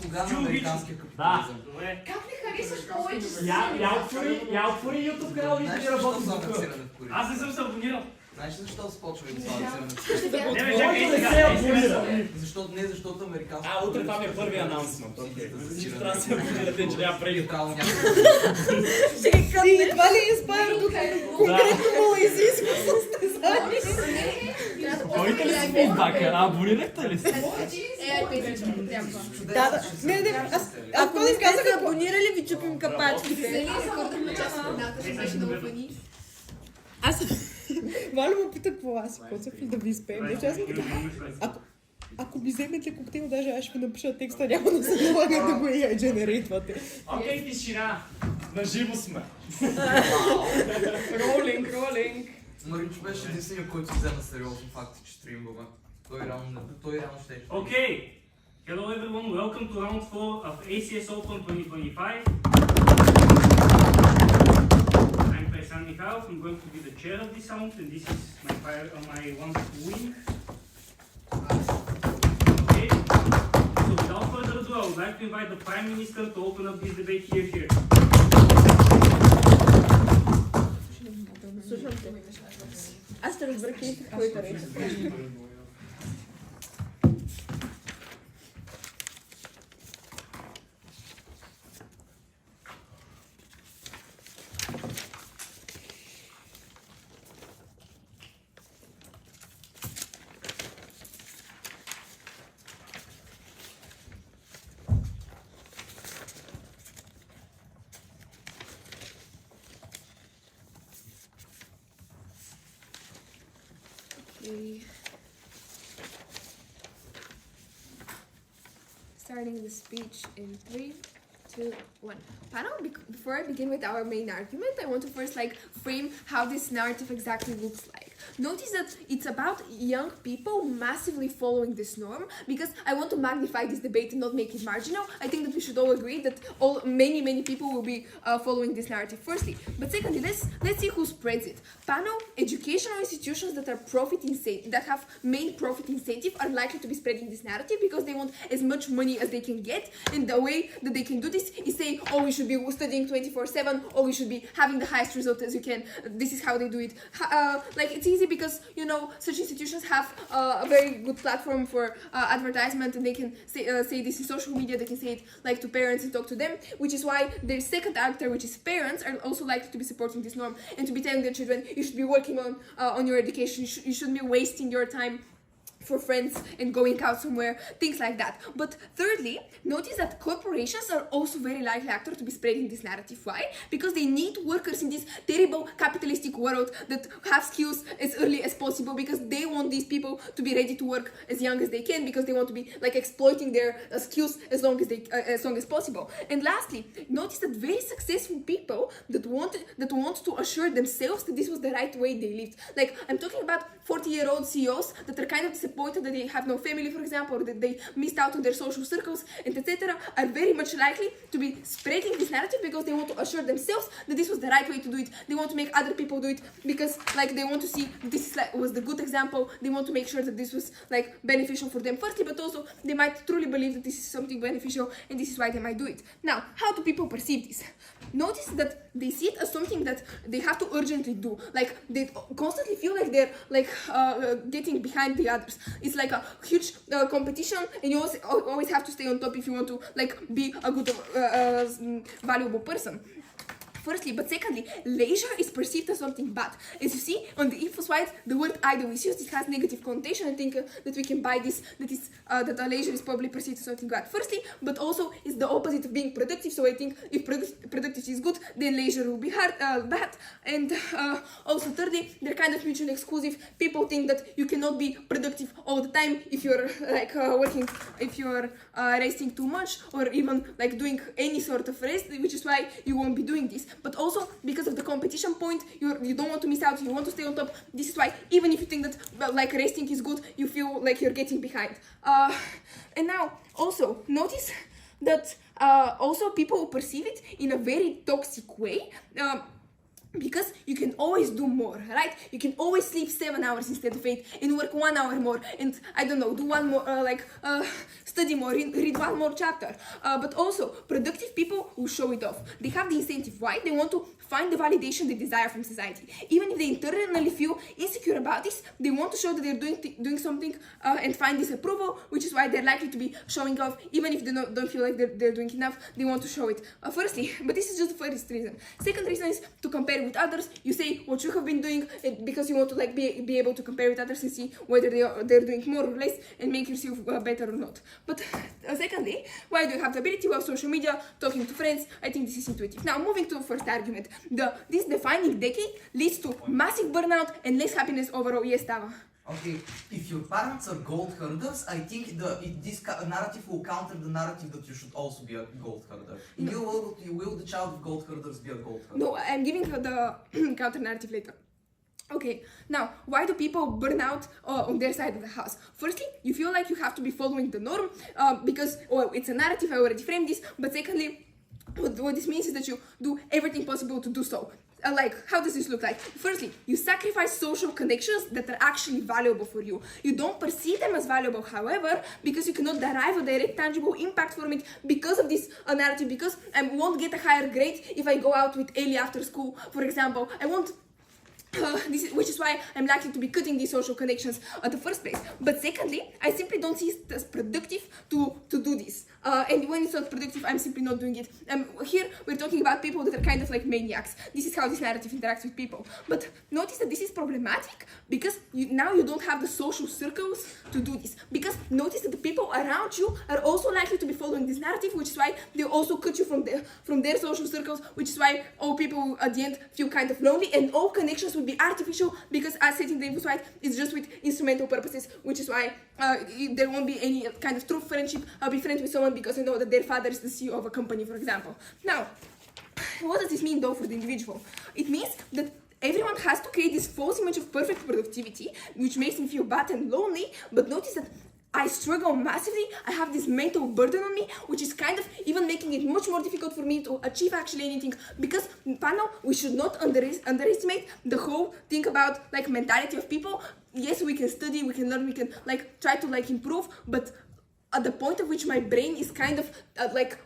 слуга на американския капитализъм. Добре. Как не харесваш повече с Я отвори YouTube канал и Знаеш ти работи защо за са това. авансиране в корите? Аз не съм се абонирал. Знаеш ли защо започва да са авансиране в корите? Не, бе, чакай Който не се сега. абонира. Защото американското... Утре това ми е първия анонсмент. Окей. Всички трябва да се абонирате, че няма преди. Трябва някакво... Ще ги къдне. Това ли е инспайр до конкретно малайзийско състезание? Ходите ли си фидбака? Абонирахте ли се? песничка трябва. Да. Не, ако не казах абонирали, ви чупим капачките. Взели рекордна част от едната, ще беше много фани. Аз Валя му пита какво аз коцах ли да ви изпеем. Не, че аз му така, ако ми вземете коктейл, даже аз ще ви напиша текста, няма да се налага да го AI дженерейтвате. Окей, тишина. Наживо сме. Ролинг. Маринчо беше единствения, който се взема сериозно факти, че стримваме. Той реално ще е. Okay. Hello everyone, welcome to round 4 of ACS Open 2025. I'm Paisan Mikhailov, I'm going to be the chair of this round, and this is my one wing. Okay. So without further ado, I would like to invite the Prime Minister to open up this debate here. Слушам те. Аз ще разбера какво е рече. Starting the speech in 3, 2, 1. Panel, before I begin with our main argument, I want to first frame how this narrative exactly looks like. Notice that it's about young people massively following this norm, because I want to magnify this debate and not make it marginal. I think that we should all agree that many people will be following this narrative firstly. But secondly, let's see who spreads it. Panel, educational institutions that have main profit incentive are likely to be spreading this narrative because they want as much money as they can get, and the way that they can do this is saying, oh, we should be studying 24/7, or we should be having the highest result as you can. This is how they do it. It's easy because, you know, such institutions have a very good platform for advertisement, and they can say this in social media, they can say it to parents and talk to them, which is why their second actor, which is parents, are also likely to be supporting this norm and to be telling their children, you should be working on your education, you shouldn't be wasting your time for friends and going out somewhere, things like that. But thirdly, notice that corporations are also very likely actors to be spreading this narrative. Why? Because they need workers in this terrible capitalistic world that have skills as early as possible, because they want these people to be ready to work as young as they can, because they want to be exploiting their skills as long as possible. And lastly, notice that very successful people that want to assure themselves that this was the right way they lived. I'm talking about 40-year-old CEOs that are kind of disappointed that they have no family, for example, or that they missed out on their social circles, and etc., are very much likely to be spreading this narrative because they want to assure themselves that this was the right way to do it. They want to make other people do it because they want to see this was the good example. They want to make sure that this was beneficial for them firstly, but also they might truly believe that this is something beneficial, and this is why they might do it. Now, how do people perceive this? Notice that they see it as something that they have to urgently do. They constantly feel like they're getting behind the others. It's like a huge competition, and you always have to stay on top if you want to be a good valuable person. Firstly, but secondly, leisure is perceived as something bad. As you see on the info slide, the word idle is used. It has negative connotation. I think that we can buy this. That leisure is probably perceived as something bad. Firstly, but also it's the opposite of being productive. So I think if productive is good, then leisure will be bad. And also thirdly, they're kind of mutually exclusive. People think that you cannot be productive all the time if you're working, if you're resting too much, or even doing any sort of rest, which is why you won't be doing this. But also because of the competition point, you don't want to miss out, you want to stay on top. This is why even if you think that resting is good, you feel like you're getting behind. And now also notice that also people perceive it in a very toxic way. Because you can always do more, right? You can always sleep 7 hours instead of 8 and work 1 hour more and I don't know, do one more, study more, read one more chapter. But also, productive people will show it off. They have the incentive. Why? They want to find the validation they desire from society. Even if they internally feel insecure about this, they want to show that they're doing something and find this approval, which is why they're likely to be showing off. Even if they don't feel like they're doing enough, they want to show it. Firstly, but this is just the first reason. Second reason is to compare with others. You say what you have been doing because you want to be able to compare with others and see whether they're doing more or less and make yourself better or not. But secondly, why do you have the ability? Well, social media, talking to friends, I think this is intuitive. Now, moving to the first argument. This defining decade leads to massive burnout and less happiness overall. Yes, Tava. Okay, if your parents are gold herders, I think this narrative will counter the narrative that you should also be a gold herder. In your world, will the child of gold herders be a gold herder? No, I'm giving her the counter narrative later. Okay, now, why do people burn out on their side of the house? Firstly, you feel like you have to be following the norm because, well, it's a narrative, I already framed this, but secondly, what this means is that you do everything possible to do so. How does this look like? Firstly, you sacrifice social connections that are actually valuable for you. You don't perceive them as valuable, however, because you cannot derive a direct, tangible impact from it because of this narrative, because I won't get a higher grade if I go out with Ellie after school, for example. I won't... which is why I'm likely to be cutting these social connections at the first place. But secondly, I simply don't see it as productive to do this. And when it's not productive, I'm simply not doing it. Here, we're talking about people that are kind of like maniacs. This is how this narrative interacts with people. But notice that this is problematic because now you don't have the social circles to do this. Because notice that the people around you are also likely to be following this narrative, which is why they also cut you from their social circles, which is why all people at the end feel kind of lonely, and all connections would be artificial because, as said in the info slide, it's just with instrumental purposes, which is why there won't be any kind of true friendship. I'll be friends with someone because I know that their father is the CEO of a company, for example. Now, what does this mean though for the individual? It means that everyone has to create this false image of perfect productivity, which makes me feel bad and lonely, but notice that I struggle massively. I have this mental burden on me, which is kind of even making it much more difficult for me to achieve actually anything. Because, Pano, we should not underestimate the whole thing about mentality of people. Yes, we can study, we can learn, we can try to improve, but at the point at which my brain is kind of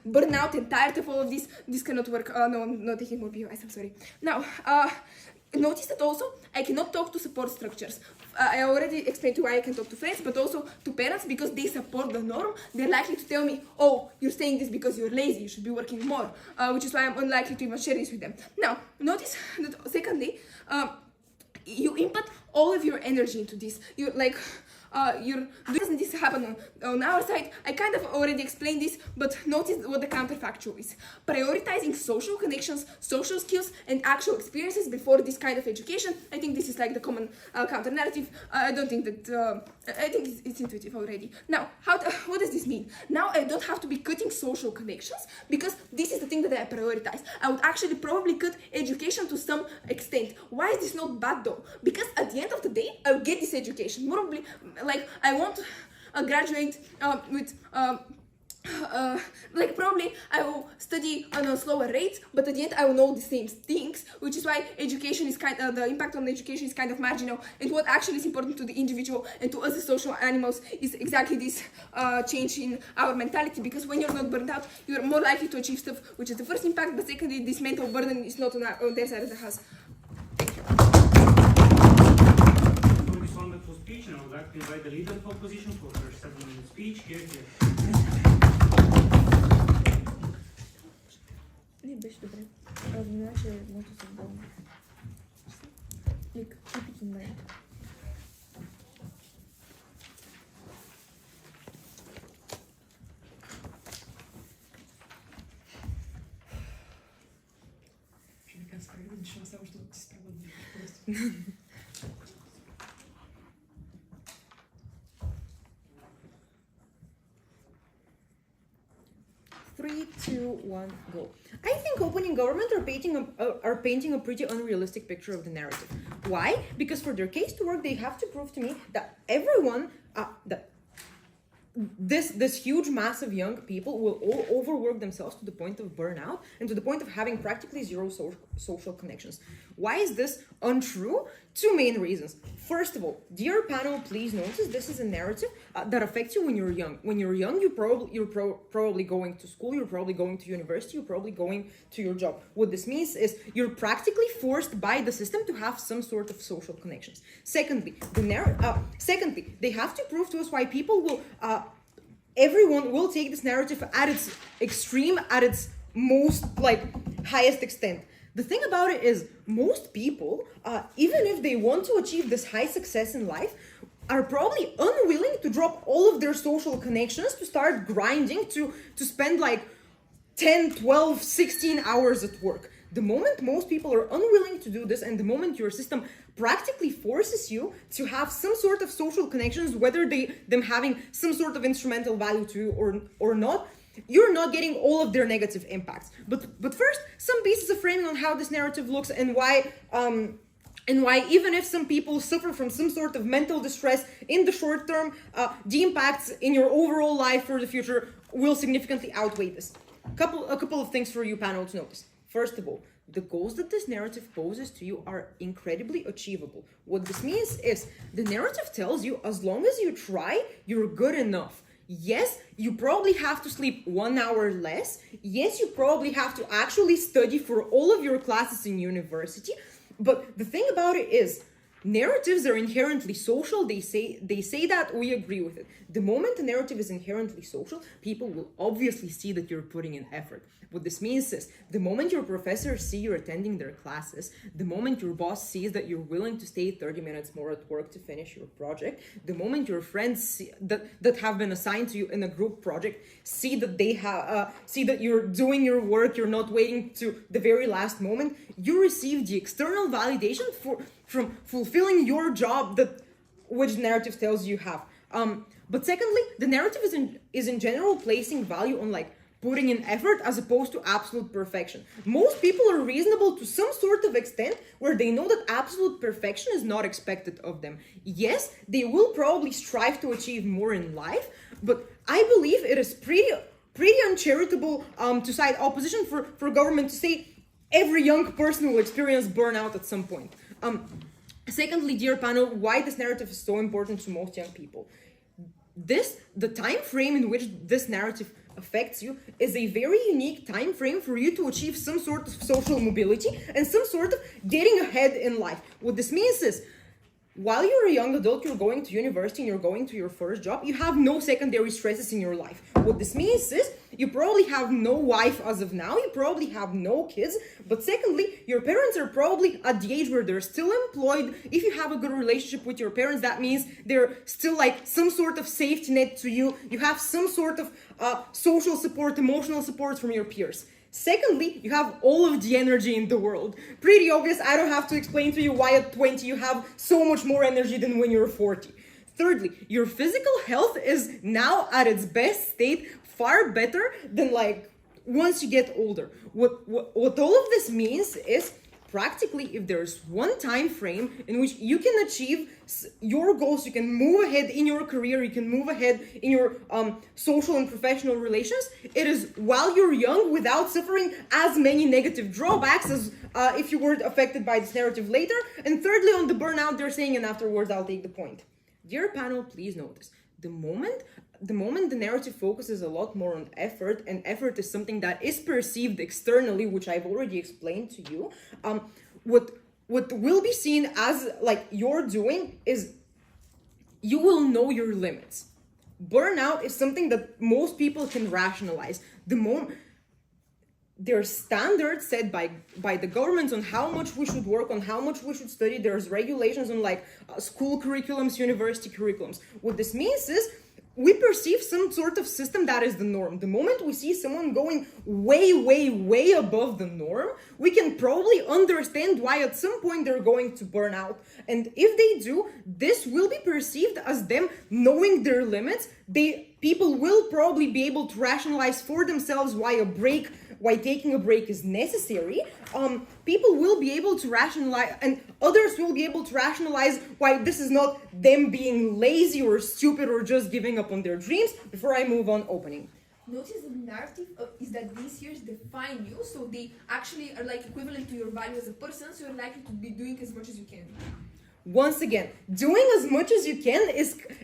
burnt out and tired of all of this cannot work. No, I'm not taking more POIs, I'm sorry. Now, notice that also I cannot talk to support structures. I already explained to why I can talk to friends, but also to parents because they support the norm. They're likely to tell me, oh, you're saying this because you're lazy, you should be working more, which is why I'm unlikely to even share this with them. Now, notice that secondly, you input all of your energy into this. Doesn't this happen on our side? I kind of already explained this, but notice what the counterfactual is. Prioritizing social connections, social skills, and actual experiences before this kind of education. I think this is the common counter-narrative. I don't think that... I think it's intuitive already. Now, what does this mean? Now I don't have to be cutting social connections because this is the thing that I prioritize. I would actually probably cut education to some extent. Why is this not bad though? Because at the end of the day, I'll get this education. Probably, I won't graduate with... probably I will study on a slower rate, but at the end I will know the same things, which is why education is the impact on education is kind of marginal, and what actually is important to the individual and to us as social animals is exactly this change in our mentality, because when you're not burned out, you're more likely to achieve stuff, which is the first impact, but secondly, this mental burden is not on their side of the house. For this wonderful speech, and I would like to invite the leader for position for her 7-minute speech. Here. Не беше добре. Внимаваше едното с долу. Keep it in mind. Ще ми казва, как да неща, само защото ти справя да просто. 3, 2, 1, go. I think opening government are painting a pretty unrealistic picture of the narrative. Why? Because for their case to work, they have to prove to me that everyone, this huge mass of young people will all overwork themselves to the point of burnout and to the point of having practically zero social connections. Why is this untrue? Two main reasons. First of all, dear panel, please notice this is a narrative that affects you when you're young. When you're young, you're probably going to school, you're probably going to university, you're probably going to your job. What this means is you're practically forced by the system to have some sort of social connections. Secondly, they have to prove to us why people will, everyone will take this narrative at its extreme, at its most highest extent. The thing about it is most people, even if they want to achieve this high success in life, are probably unwilling to drop all of their social connections to start grinding, to spend 10, 12, 16 hours at work. The moment most people are unwilling to do this, and the moment your system practically forces you to have some sort of social connections, whether them having some sort of instrumental value to you or not, you're not getting all of their negative impacts. But first, some pieces of framing on how this narrative looks and why even if some people suffer from some sort of mental distress in the short term, the impacts in your overall life for the future will significantly outweigh this. A couple of things for you panel to notice. First of all, the goals that this narrative poses to you are incredibly achievable. What this means is the narrative tells you as long as you try, you're good enough. Yes, you probably have to sleep 1 hour less. Yes, you probably have to actually study for all of your classes in university. But the thing about it is, narratives are inherently social. They say that, we agree with it. The moment a narrative is inherently social, people will obviously see that you're putting in effort. What this means is, the moment your professors see you're attending their classes, the moment your boss sees that you're willing to stay 30 minutes more at work to finish your project, the moment your friends see, that have been assigned to you in a group project see that see that you're doing your work, you're not waiting to the very last moment, you receive the external validation from fulfilling your job which narrative tells you have. But secondly, the narrative is in general placing value on putting in effort as opposed to absolute perfection. Most people are reasonable to some sort of extent where they know that absolute perfection is not expected of them. Yes, they will probably strive to achieve more in life, but I believe it is pretty uncharitable to cite opposition for government to say every young person will experience burnout at some point. Secondly, dear panel, why this narrative is so important to most young people. The time frame in which this narrative affects you is a very unique time frame for you to achieve some sort of social mobility and some sort of getting ahead in life. What this means is, while you're a young adult, you're going to university and you're going to your first job, you have no secondary stresses in your life. What this means is, you probably have no wife as of now, you probably have no kids, but secondly, your parents are probably at the age where they're still employed. If you have a good relationship with your parents, that means they're still some sort of safety net to you. You have some sort of social support, emotional support from your peers. Secondly, you have all of the energy in the world. Pretty obvious, I don't have to explain to you why at 20 you have so much more energy than when you're 40. Thirdly, your physical health is now at its best state, far better than once you get older. What all of this means is, practically, if there's one time frame in which you can achieve your goals, you can move ahead in your career, you can move ahead in your social and professional relations, it is while you're young without suffering as many negative drawbacks as if you were affected by this narrative later. And thirdly, on the burnout, they're saying, and afterwards I'll take the point. Dear panel, please notice, the moment the narrative focuses a lot more on effort, and effort is something that is perceived externally, which I've already explained to you, what will be seen as you're doing is you will know your limits. Burnout is something that most people can rationalize. There are standards set by the government on how much we should work, on how much we should study. There's regulations on school curriculums, university curriculums. What this means is, we perceive some sort of system that is the norm. The moment we see someone going way, way, way above the norm, we can probably understand why at some point they're going to burn out. And if they do, this will be perceived as them knowing their limits. They people will probably be able to rationalize for themselves why taking a break is necessary. People will be able to rationalize, and others will be able to rationalize why this is not them being lazy or stupid or just giving up on their dreams. Before I move on, opening. Notice the narrative is that these years define you, so they actually are like equivalent to your value as a person, so you're likely to be doing as much as you can. Once again, doing as much as you can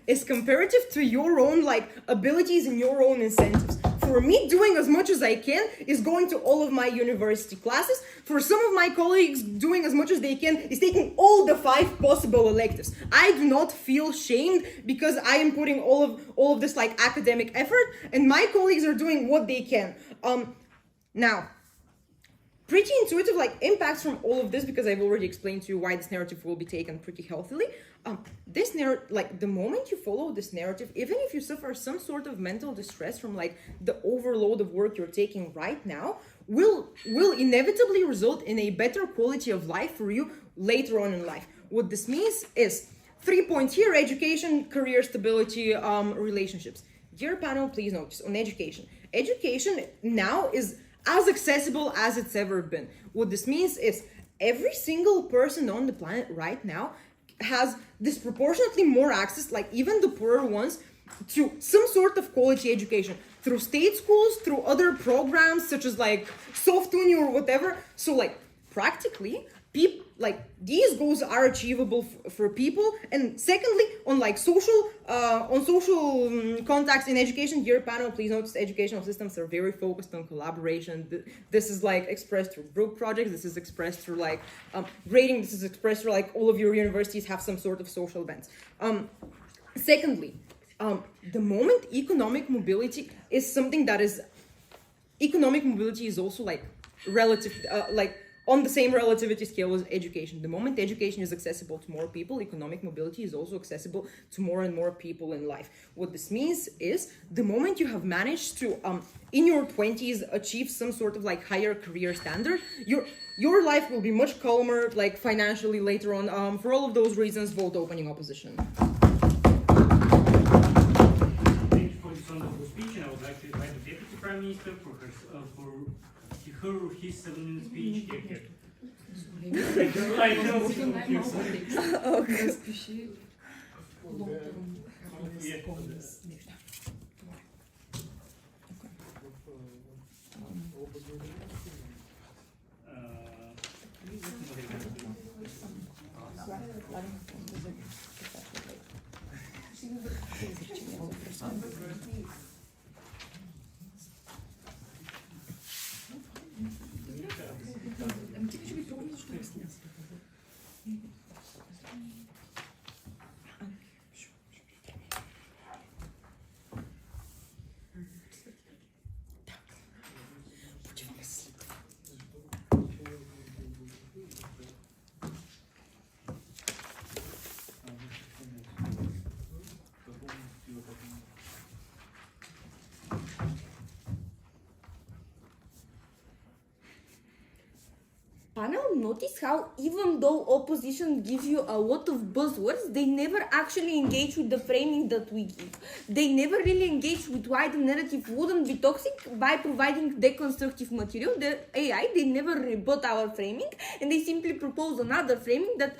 is comparative to your own like abilities and your own incentives. For me, doing as much as I can is going to all of my university classes. For some of my colleagues, doing as much as they can is taking all the 5 possible electives. I do not feel shamed because I am putting all of this like academic effort, and my colleagues are doing what they can. Now, pretty intuitive like impacts from all of this, because I've already explained to you why this narrative will be taken pretty healthily. This narrative, like the moment you follow this narrative, even if you suffer some sort of mental distress from like the overload of work you're taking right now, will inevitably result in a better quality of life for you later on in life. What this means is 3 points here: education, career stability, relationships. Dear panel, please notice on education. Education now is as accessible as it's ever been. What this means is every single person on the planet right now has disproportionately more access, like even the poorer ones, to some sort of quality education through state schools, through other programs such as like Soft Uni or whatever. So like practically, people like these goals are achievable for people. And secondly, on like social contacts in education, your panel, please notice educational systems are very focused on collaboration. This is like expressed through group projects. This is expressed through like grading. This is expressed through like all of your universities have some sort of social events. Secondly, the moment economic mobility is something that is, economic mobility is also like relative, like on the same relativity scale as education. The moment education is accessible to more people, economic mobility is also accessible to more and more people in life. What this means is the moment you have managed to, in your 20s, achieve some sort of like higher career standard, your life will be much calmer, like financially later on. For all of those reasons, vote opening opposition. Thank you for this wonderful speech, and I would like to invite the Deputy Prime Minister for his 7-minute speech. Panel, notice how even though opposition gives you a lot of buzzwords, they never actually engage with the framing that we give. They never really engage with why the narrative wouldn't be toxic by providing deconstructive material. The AI, they never rebut our framing, and they simply propose another framing that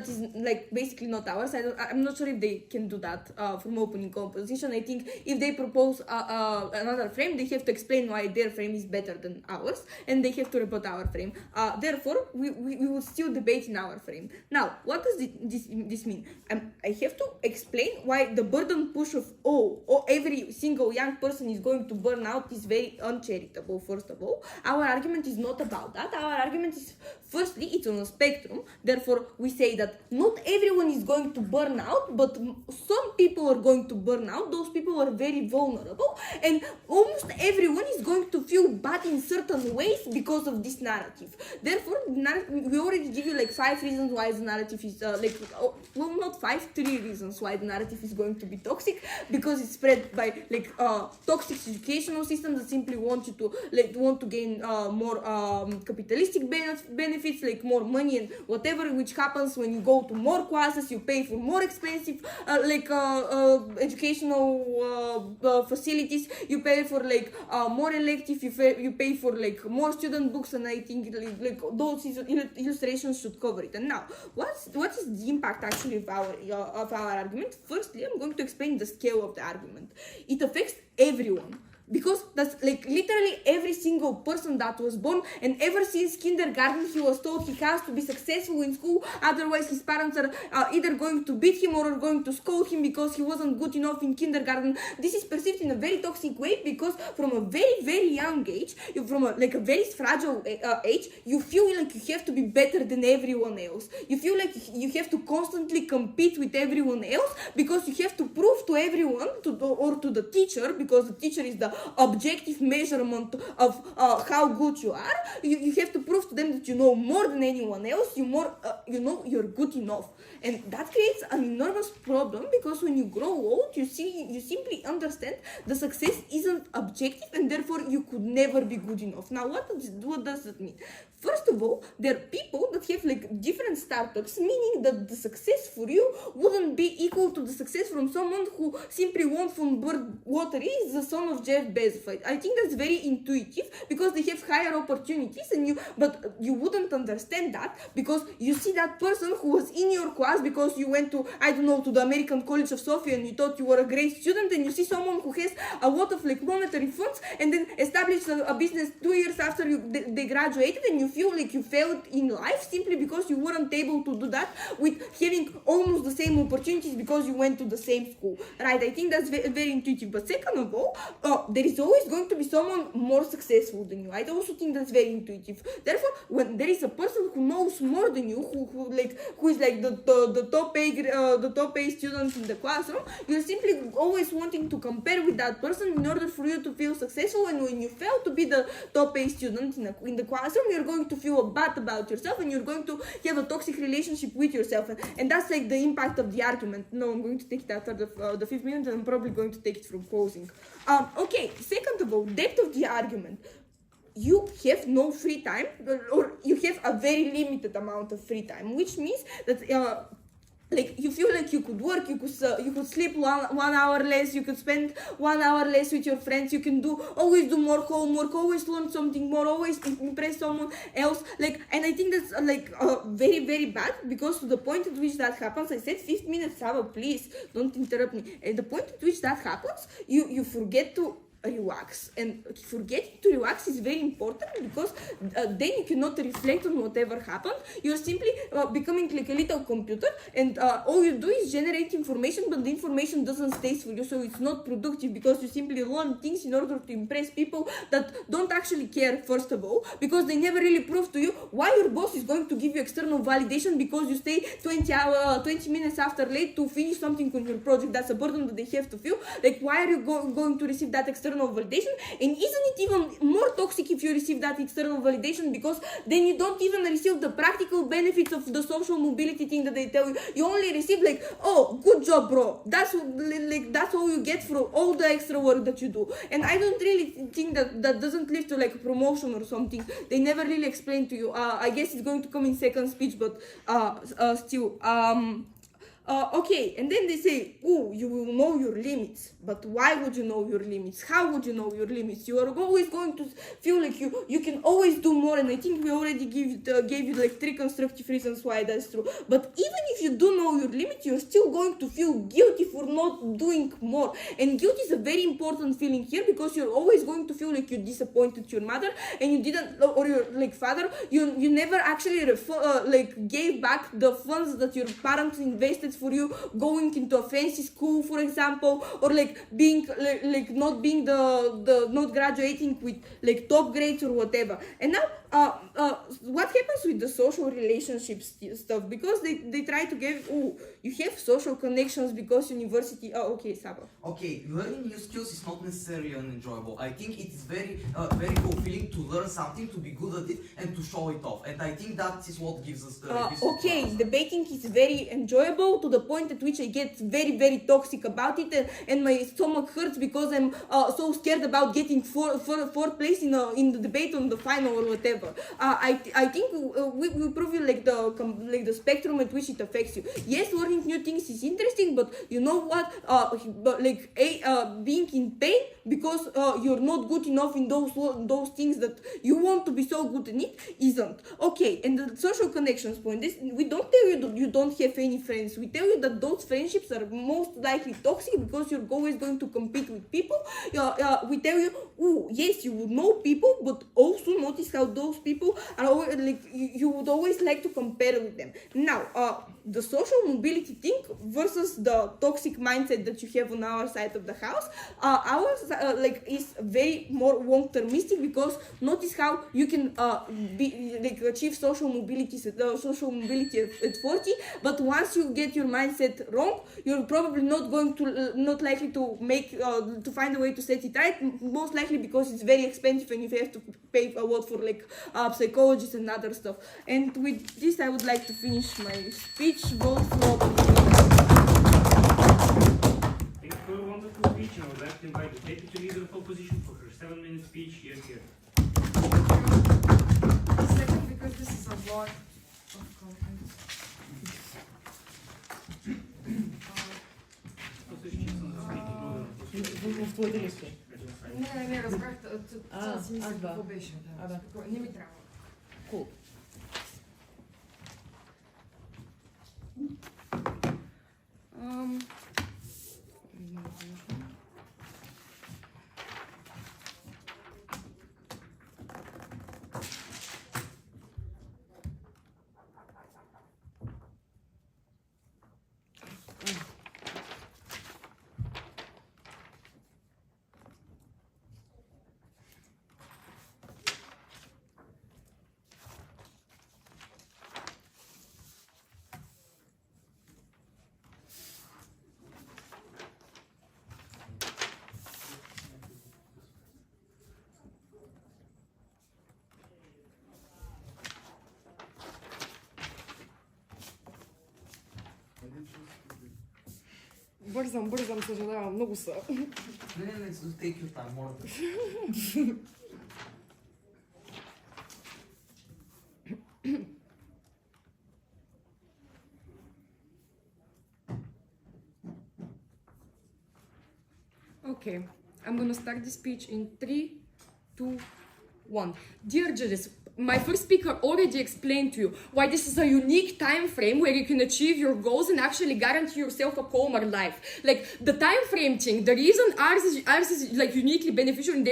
is like basically not ours. I'm not sure if they can do that from opening opposition. I think if they propose another frame, they have to explain why their frame is better than ours, and they have to rebut our frame. Therefore, we will still debate in our frame. Now, what does this mean? I have to explain why the burden push of every single young person is going to burn out is very uncharitable, first of all. Our argument is not about that. Our argument is, firstly, it's on a spectrum. Therefore, we say that not everyone is going to burn out, but some people are going to burn out. Those people are very vulnerable, and almost everyone is going to feel bad in certain ways because of this narrative. Therefore, we already give you like 5 reasons why the narrative is well, not 5, 3 reasons why the narrative is going to be toxic, because it's spread by like toxic educational systems that simply want you to want to gain more capitalistic benefits, like more money and whatever, which happens when you go to more classes, you pay for more expensive educational facilities, you pay for like more elective, you pay for like more student books, and I think like those illustrations should cover it. And now, what is the impact actually of our argument? Firstly, I'm going to explain the scale of the argument. It affects everyone. Because that's like literally every single person that was born, and ever since kindergarten he was told he has to be successful in school, otherwise his parents are either going to beat him or are going to scold him because he wasn't good enough in kindergarten. This is perceived in a very toxic way, because from a very, very young age, from a very fragile age, you feel like you have to be better than everyone else. You feel like you have to constantly compete with everyone else, because you have to prove to everyone or to the teacher, because the teacher is the objective measurement of how good you are. You have to prove to them that you know more than anyone else. You know you're good enough, and that creates an enormous problem, because when you grow old, you simply understand the success isn't objective, and therefore you could never be good enough. Now, what does that mean? First of all, there are people that have like different startups, meaning that the success for you wouldn't be equal to the success from someone who simply won from bird lottery, is the son of Jeff Bezos. I think that's very intuitive, because they have higher opportunities, but you wouldn't understand that because you see that person who was in your class because you went to, I don't know, to the American College of Sofia and you thought you were a great student, and you see someone who has a lot of like monetary funds and then established a business 2 years after they graduated, and you feel like you failed in life simply because you weren't able to do that with having almost the same opportunities because you went to the same school, right? I think that's very intuitive. But second of all, there is always going to be someone more successful than you. I also think that's very intuitive. Therefore, when there is a person who knows more than you, who is like the top A student in the classroom, you're simply always wanting to compare with that person in order for you to feel successful. And when you fail to be the top A student in the classroom, you're going to feel bad about yourself, and you're going to have a toxic relationship with yourself. And that's like the impact of the argument. No, I'm going to take it after the 5th minute, and I'm probably going to take it from closing. Okay, second of all, depth of the argument. You have no free time, or you have a very limited amount of free time, which means that like you feel like you could work, you could sleep 1 hour less, you could spend 1 hour less with your friends, you can always do more homework, always learn something more, always impress someone else. And I think that's very, very bad, because to the point at which that happens, I said 5 minutes, Sava, please don't interrupt me. At the point at which that happens, you forget to relax, and forgetting to relax is very important, because then you cannot reflect on whatever happened. You're simply becoming like a little computer, and all you do is generate information, but the information doesn't stay for you, so it's not productive, because you simply learn things in order to impress people that don't actually care, first of all, because they never really prove to you why your boss is going to give you external validation because you stay 20 minutes after late to finish something on your project. That's a burden that they have to feel. Like, why are you going to receive that external validation? And isn't it even more toxic if you receive that external validation, because then you don't even receive the practical benefits of the social mobility thing that they tell you. You only receive like, oh, good job, bro. That's all you get for all the extra work that you do. And I don't really think that doesn't lead to like a promotion or something. They never really explain to you. I guess it's going to come in second speech, but still. Okay, and then they say, oh, you will know your limits. But why would you know your limits? How would you know your limits? You are always going to feel like you can always do more, and I think we already gave you like 3 constructive reasons why that's true. But even if you do know your limits, you're still going to feel guilty for not doing more. And guilt is a very important feeling here, because you're always going to feel like you disappointed your mother, and you didn't, or your like father, you never actually gave back the funds that your parents invested mindset for you going into a fancy school, for example, or like being like not being the not graduating with like top grades or whatever. And now what happens with the social relationships stuff? Because they try to give, oh, you have social connections because university. Oh, okay, Saba. Okay, learning new skills is not necessarily unenjoyable. I think it's very fulfilling to learn something, to be good at it, and to show it off. And I think that is what gives us the. Okay, debating is very enjoyable to the point at which I get very toxic about it, and my stomach hurts because I'm so scared about getting fourth place in the debate on the final or whatever. I think we prove you like the spectrum at which it affects you. Yes, learning new things is interesting, but you know what? Being in pain because you're not good enough in those things that you want to be so good in it isn't okay. And the social connections point, this we don't tell you that you don't have any friends. We tell you that those friendships are most likely toxic because you're always going to compete with people. We tell you, oh yes, you would know people, but also notice how those people are always like you would always like to compare with them. Now, the social mobility thing versus the toxic mindset that you have on our side of the house, ours is very more long-termistic because notice how you can achieve social mobility at 40, but once you get your mindset wrong, you're probably not likely to make to find a way to set it right. Most likely because it's very expensive and you have to pay a lot for psychologists and other stuff. And with this, I would like to finish my speech. Vote for. Thank you for a wonderful speech, and I would like to invite the deputy leader of opposition for her 7-minute speech here. Second, because this is a lot of content. В твоите листи. Не, разбрах, цял си мисля да. какво беше. Да. Не ми трябва. Cool. Бързам, съжалявам, много са. Не, take your time, more than. Okay, I'm gonna start the speech in 3, 2, 1. Dear judges, my first speaker already explained to you why this is a unique time frame where you can achieve your goals and actually guarantee yourself a calmer life. Like the time frame thing, the reason ours is like uniquely beneficial and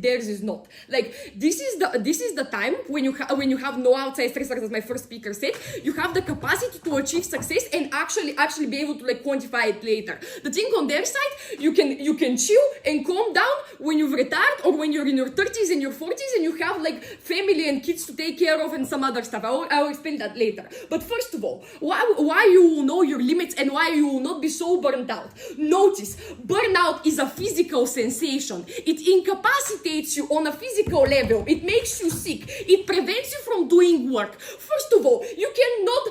theirs is not. Like this is the time when you have no outside stressors, as my first speaker said. You have the capacity to achieve success and actually be able to like quantify it later. The thing on their side, you can chill and calm down when you've retired or when you're in your 30s and your 40s and you have like family and kids to take care of and some other stuff. I will explain that later. But first of all, why you will know your limits and why you will not be so burnt out. Notice, burnout is a physical sensation. It incapacitates you on a physical level. It makes you sick. It prevents you from doing work. First of all, you cannot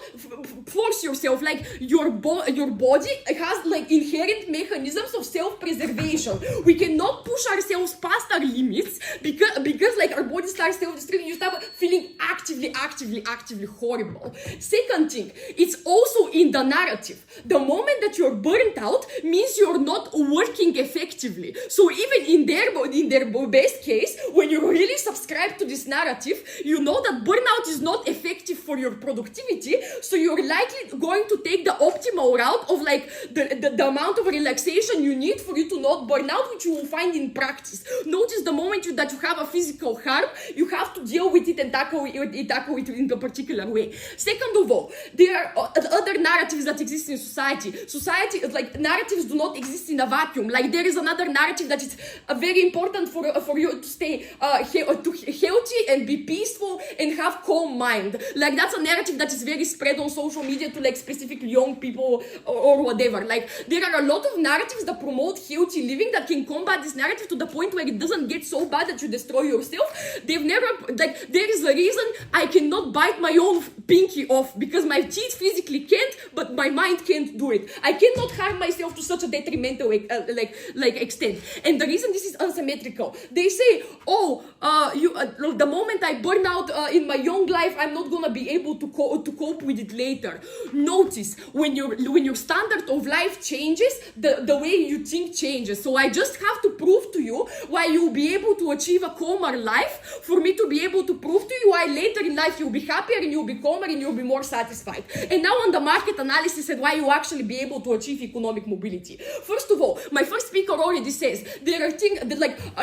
force yourself. Like your body has like inherent mechanisms of self-preservation. We cannot push ourselves past our limits because like our body starts self-destructing. You start feeling actively horrible. Second thing, it's also in the narrative. The moment that you're burnt out means you're not working effectively. So even in their best case, when you really subscribe to this narrative, you know that burnout is not effective for your productivity, so you're likely going to take the optimal route of like the amount of relaxation you need for you to not burn out, which you will find in practice. Notice the moment that you have a physical harm, you have to deal with it and tackle it in a particular way. Second of all, there are other narratives that exist in society. Society, like narratives do not exist in a vacuum. Like there is another narrative that is very important for you to stay healthy and be peaceful and have calm mind. Like that's a narrative that is very spread on social media to like specific young people or whatever. Like there are a lot of narratives that promote healthy living that can combat this narrative to the point where it doesn't get so bad that you destroy yourself. They've never, like, there is a reason I cannot bite my own pinky off because my teeth physically can't, but my mind can't do it. I cannot harm myself to such a detrimental extent. And the reason this is asymmetrical, they say, the moment I burn out in my young life, I'm not gonna be able to cope with it later. Notice when your standard of life changes, the way you think changes. So I just have to prove to you why you'll be able to achieve a calmer life, for me to be able to prove to you why later in life you'll be happier and you'll be calmer and you'll be more satisfied. And now on the market analysis and why you actually be able to achieve economic mobility. First of all, my first speaker already says there are things that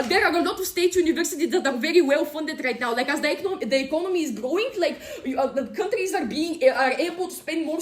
there are a lot of state universities that are very well funded right now. Like as the economy is growing, like the countries are able to spend more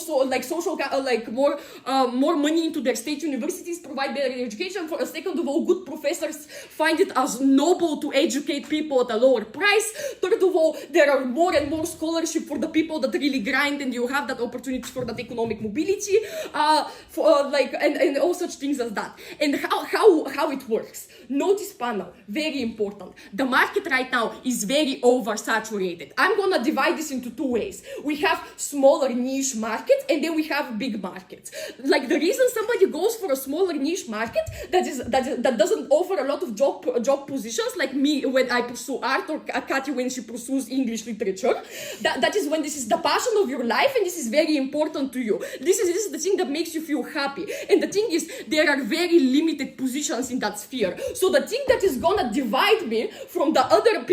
more money into their state universities, provide better education. For a second of all, good professors find it as noble to educate people at a lower price. Third of all, there are more and more scholarship for the people that really grind, and you have that opportunity for that economic mobility, and all such things as that. And how it works. Notice panel, very important. The market right now is very oversaturated. I'm gonna divide this into two ways. We have smaller niche markets, and then we have big markets. Like the reason somebody goes for a smaller niche market that doesn't offer a lot of job positions, like me when I pursue art, or Katya when she pursues English literature. That is when this is the passion of your life, and this is very important to you. This is the thing that makes you feel happy. And the thing is, there are very limited positions in that sphere. So the thing that is gonna divide me from the other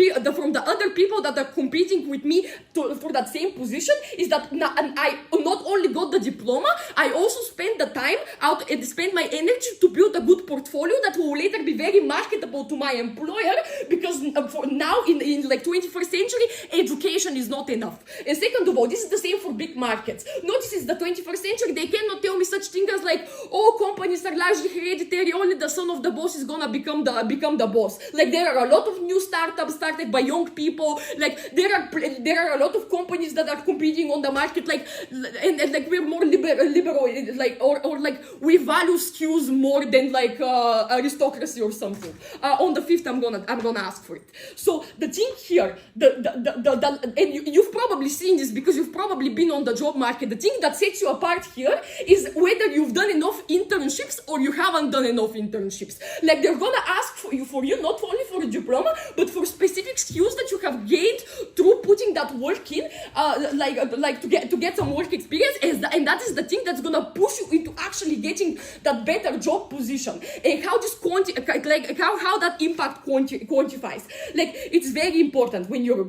people that are competing with me for that same position is that I not only got the diploma, I also spend the time out and spend my energy to build a good portfolio that will later be very marketable to my employer, because for now in like 21st century, education is not enough. And second of all, this is the same for big markets. Notice it's the 21st century, they cannot tell me such things as like, oh, companies are largely hereditary, only the son of the boss is gonna become the boss. Like there are a lot of new startups started by young people. Like there are a lot of companies that are competing on the market. Like and like we're more liberal, like or like we value skills more than like aristocracy or something. On the 5th, I'm gonna ask for it. So the thing here, and you've probably seen this because you've probably been on the job market. The thing that sets you apart here is whether you've done enough internships or you haven't done enough internships. Like they're gonna ask for you not only for a diploma, but for specific skills that you have gained through putting that work in, to get some work experience, and that is the thing that's gonna push you into actually getting that better job position. And how this how that impact quantifies. Like it's very important when you're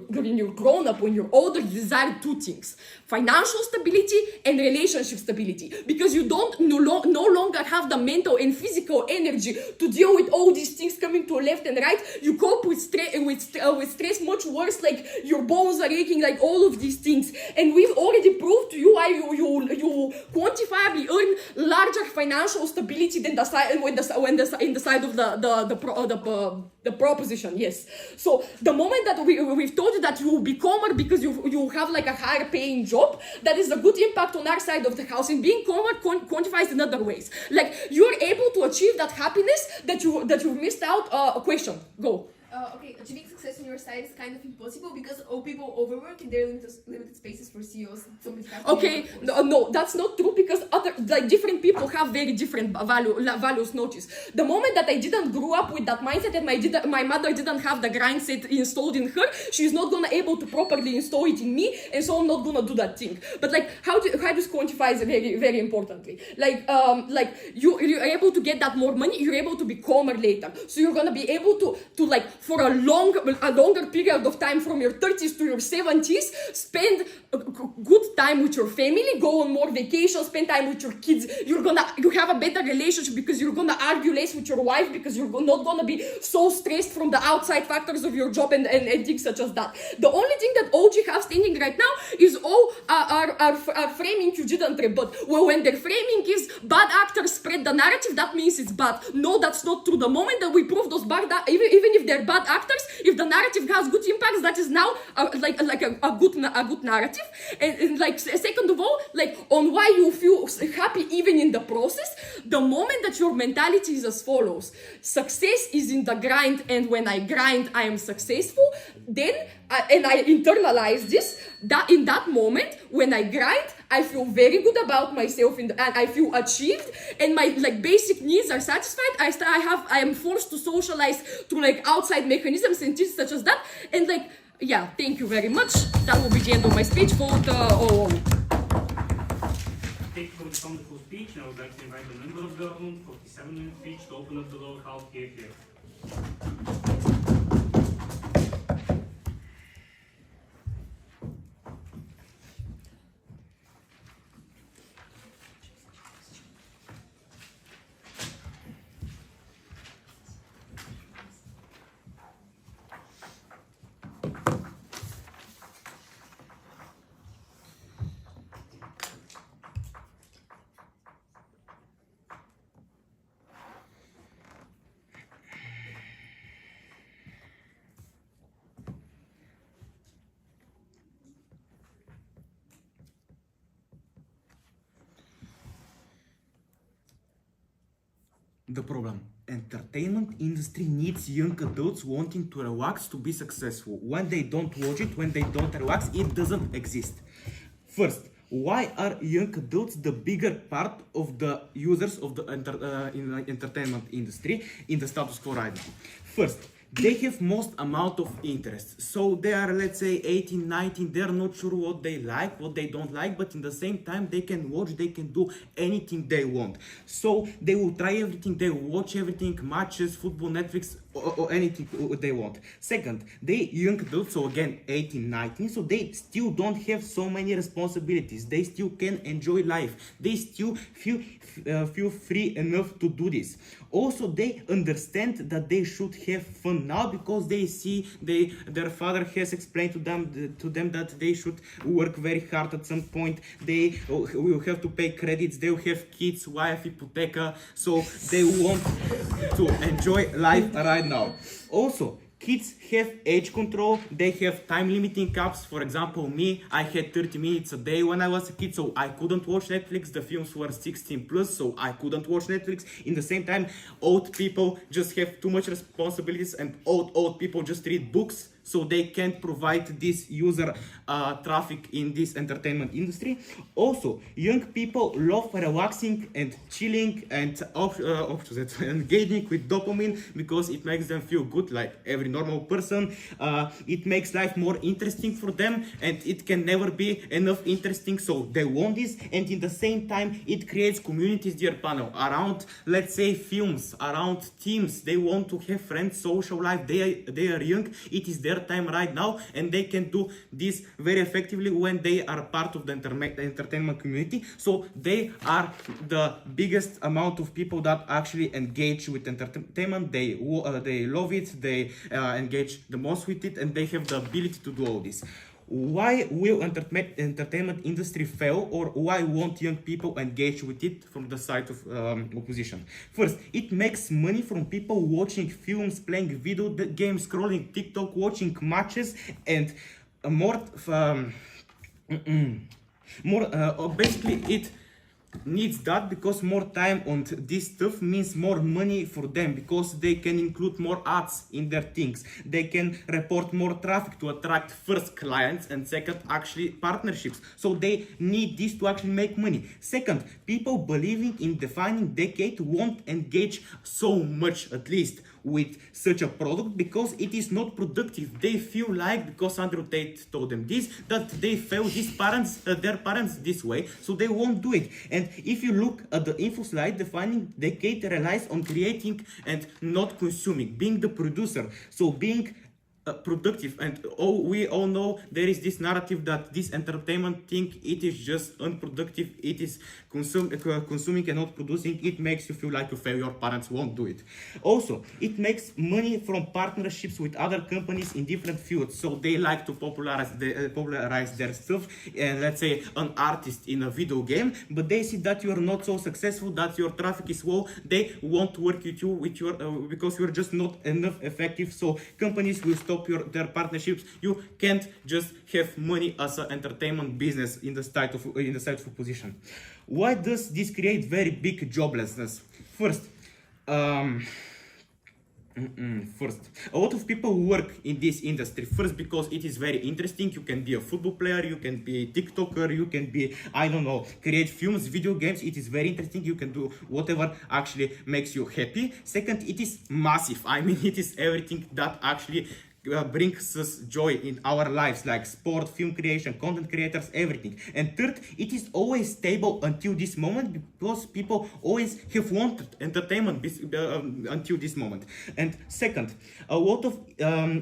grown up, when you're older, you desire two things: financial stability and relationship stability, because you don't no longer have the mental and physical energy to deal with all these things coming to left and right. You cope with stress much worse, like your bones are aching, like all of these things. And we've already proved to you why you quantifiably earn larger financial stability than the side in the side of the proposition. Yes. So the moment that we've told you that you will be calmer because you have like a higher paying job, that is a good impact on our side of the house. And being calmer quantifies in other ways. Like you're able to achieve that happipiness that you've missed out. A question. Go. Okay, achieving success on your side is kind of impossible because all people overwork in their limited spaces for CEOs. Okay, no, that's not true, because different people have very different values. Notice the moment that I didn't grow up with that mindset, and my mother didn't have the grind set installed in her, she's not gonna able to properly install it in me, and so I'm not gonna do that thing. But like how this quantifies very, very importantly. Like you're able to get that more money, you're able to be calmer later, so you're gonna be able to like for a long a longer period of time from your 30s to your 70s, spend a good time with your family, go on more vacations, spend time with your kids. You have a better relationship because you're gonna argue less with your wife because you're not gonna be so stressed from the outside factors of your job and things such as that. The only thing that OG have standing right now is our framing you didn't rebut. Well, when their framing is bad actors spread the narrative, that means it's bad. No, that's not true. The moment that we prove those bad, even if they're bad actors, if the narrative has good impacts, that is now like a good narrative. And like second of all, like on why you feel happy even in the process, the moment that your mentality is as follows: success is in the grind, and when I grind, I am successful. Then and I internalize this. That in that moment when I grind, I feel very good about myself and I feel achieved, and my like basic needs are satisfied. I am forced to socialize through like outside mechanisms and things such as that. And like, yeah, thank you very much. That will be the end of my speech. Vote Thank you for this wonderful speech. Now I would like to invite the member of government for the 7-minute speech to open up the door healthcare here. The problem. Entertainment industry needs young adults wanting to relax to be successful. When they don't watch it, when they don't relax, it doesn't exist. First, why are young adults the bigger part of the users of the entertainment industry in the status quo right now? First, they have most amount of interest. So they are, let's say, 18, 19, they're not sure what they like, what they don't like, but in the same time, they can watch, they can do anything they want. So they will try everything, they will watch everything, matches, football, Netflix, or anything they want. Second, they young adults, so again, 18, 19, so they still don't have so many responsibilities. They still can enjoy life. They still feel free enough to do this. Also, they understand that they should have fun now because they see their father has explained to them that they should work very hard at some point. They will have to pay credits. They will have kids, wife, hypotheca. So they want to enjoy life right now. Also, kids have age control, they have time limiting caps. For example, me, I had 30 minutes a day when I was a kid, so I couldn't watch Netflix. The films were 16 plus, so I couldn't watch Netflix. In the same time, old people just have too much responsibilities, and old people just read books, so they can't provide this user traffic in this entertainment industry. Also, young people love relaxing and chilling and engaging with dopamine because it makes them feel good like every normal person. It makes life more interesting for them, and it can never be enough interesting, so they want this. And in the same time, it creates communities, dear panel, around, let's say, films, around teams. They want to have friends, social life. They are young. It is their time right now, and they can do this very effectively when they are part of the entertainment community. So they are the biggest amount of people that actually engage with entertainment. They love it, they engage the most with it, and they have the ability to do all this. Why will entertainment industry fail, or why won't young people engage with it from the side of opposition? First, it makes money from people watching films, playing video games, scrolling TikTok, watching matches, and basically it needs that because more time on this stuff means more money for them, because they can include more ads in their things. They can report more traffic to attract first clients and second actually partnerships. So they need this to actually make money. Second, people believing in defining decade won't engage so much, at least, with such a product because it is not productive. They feel like, because Andrew Tate told them this, that they fail their parents this way, so they won't do it. And if you look at the info slide, defining decade relies on creating and not consuming, being the producer. So being productive, and we all know there is this narrative that this entertainment thing, it is just unproductive, it is consuming and not producing. It makes you feel like you fail, your parents won't do it. Also, it makes money from partnerships with other companies in different fields, so they like to popularize their stuff, and let's say an artist in a video game, but they see that you're not so successful, that your traffic is low, they won't work with you because you're just not enough effective, so companies will stop their partnerships. You can't just have money as an entertainment business in the state of position. Why does this create very big joblessness? First, a lot of people work in this industry. First, because it is very interesting. You can be a football player, you can be a TikToker, you can be, I don't know, create films, video games. It is very interesting. You can do whatever actually makes you happy. Second, it is massive. I mean, it is everything that actually brings us joy in our lives, like sport, film creation, content creators, everything. And third, it is always stable until this moment, because people always have wanted entertainment until this moment. And second, a lot of